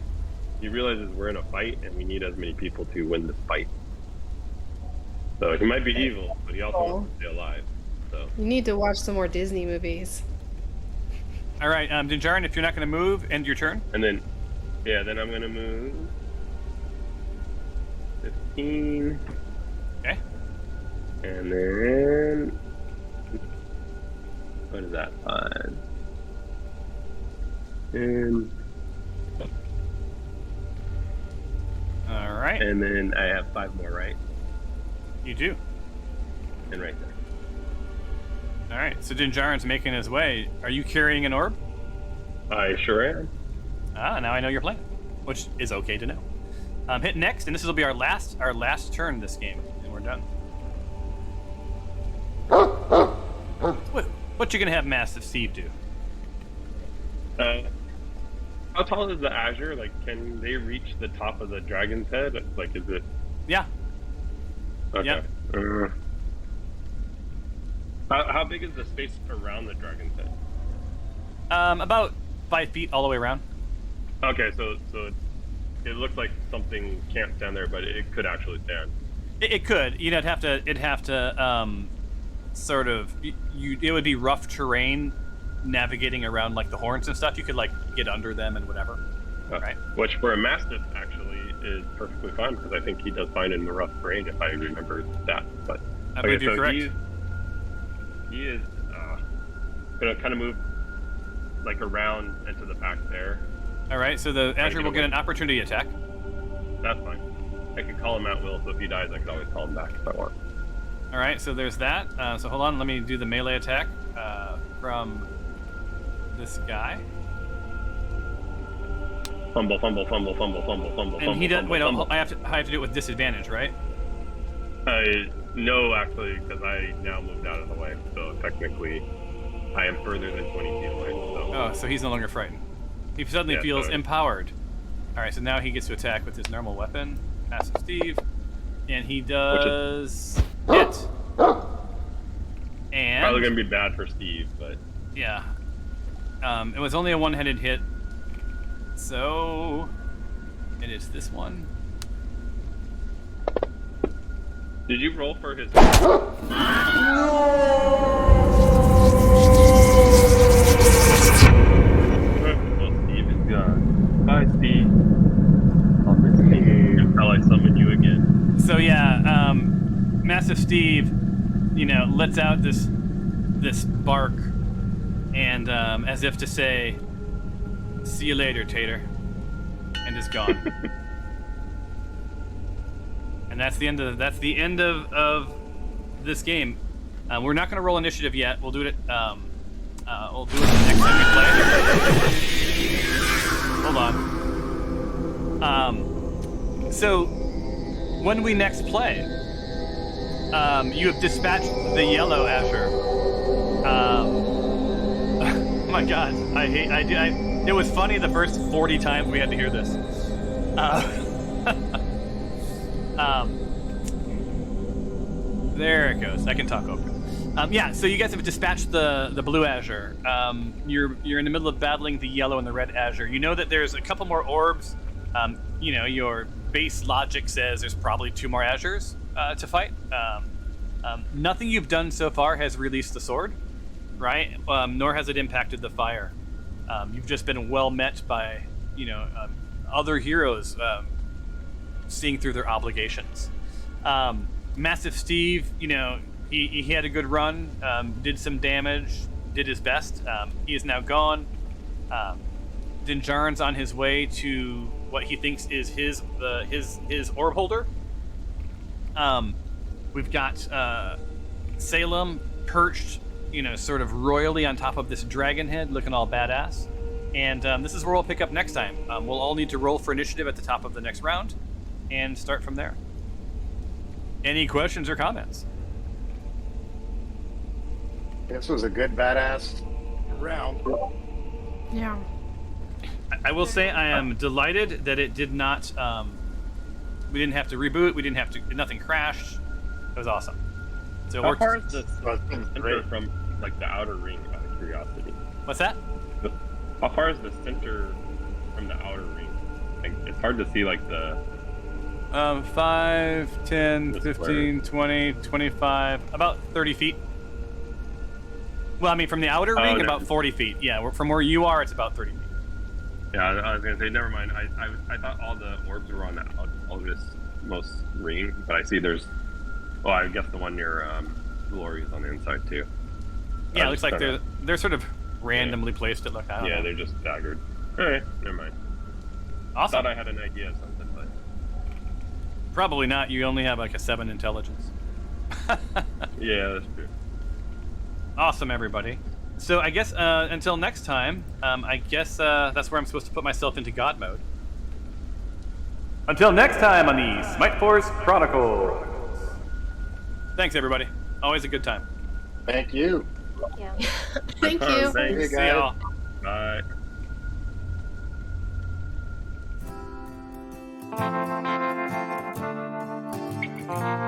He realizes we're in a fight and we need as many people to win this fight. So he might be evil, but he also wants to stay alive. So You need to watch some more Disney movies. All right, Dinjarin, if you're not going to move, end your turn. And then, then I'm going to move 15. Okay. And then, what is that? 5. And, All right. and then I have 5 more, right? You do. And right there. All right, so Dinjarin's making his way. Are you carrying an orb? I sure am. Ah, now I know your plan, which is okay to know. Hit next, and this will be our last turn this game, and we're done. What you gonna have Massive Steve do? How tall is the Azure? Like, can they reach the top of the dragon's head? Like, is it? Yeah. Okay. Yep. How big is the space around the dragon's head? About 5 feet all the way around. Okay, so it looks like something can't stand there, but it could actually stand. It could. It'd have to sort of. It would be rough terrain, navigating around like the horns and stuff. You could like get under them and whatever. Right. Which for a mastiff actually is perfectly fine because I think he does fine in the rough terrain if I remember that. But I believe you're correct. He is gonna kind of move like around into the back there. All right, so the Azure will get an opportunity attack. That's fine. I could call him at will, so if he dies, I can always call him back if I want. All right, so there's that. So hold on, let me do the melee attack from this guy. Fumble. And he does. Wait, no, I have to do it with disadvantage, right? No, actually, because I now moved out of the way, so technically, I am further than 20 feet away. So. Oh, so he's no longer frightened. He suddenly feels empowered. All right, so now he gets to attack with his normal weapon, Massive Steve, and he does hit. And probably gonna be bad for Steve, but yeah, it was only a one-headed hit, so it is this one. Did you roll for his? Steve is gone. Bye, Steve. Until I summon you again. So yeah, Massive Steve, lets out this bark, and as if to say, "See you later, Tater," and is gone. And that's the end of this game. We're not going to roll initiative yet. We'll do it. We'll do it the next time we play. Hold on. So when we next play, you have dispatched the yellow Azure. Oh my God! It was funny the first 40 times we had to hear this. There it goes. I can talk over it. Yeah, so you guys have dispatched the blue Azure. You're in the middle of battling the yellow and the red Azure. You know that there's a couple more orbs. Your base logic says there's probably 2 more Azures to fight. Nothing you've done so far has released the sword, right? Nor has it impacted the fire. You've just been well met by, other heroes. seeing through their obligations. Massive Steve, he had a good run, did some damage, did his best. He is now gone. Dinjarin's on his way to what he thinks is his orb holder. We've got Salem perched, sort of royally on top of this dragon head, looking all badass. And this is where we'll pick up next time. We'll all need to roll for initiative at the top of the next round and start from there. Any questions or comments? This was a good badass round. Yeah. I will say I am delighted that it did not. We didn't have to reboot. We didn't have to. Nothing crashed. It was awesome. So it How worked. far is the center from like the outer ring? Out of curiosity. What's that? How far is the center from the outer ring? Like, it's hard to see like the. 5, 10, The 15, 20, 25, about 30 feet. Well, I mean, from the outer ring, okay. about 40 feet. Yeah, from where you are, it's about 30 feet. Yeah, I was gonna say never mind. I thought all the orbs were on the outermost ring, but I see there's. Well, I guess the one near Glory is on the inside too. Yeah, it looks like they're sort of randomly placed. It look. I don't know. They're just staggered. All right, never mind. Awesome. Thought I had an idea of something, but Probably not. You only have like a 7 intelligence. yeah, that's true. Awesome, everybody. So I guess until next time, I guess that's where I'm supposed to put myself into God mode. Until next time on the Smite Force Chronicles. Thanks, everybody. Always a good time. Thank you. Yeah. Thank you. Thanks. See y'all. Bye. Thank you.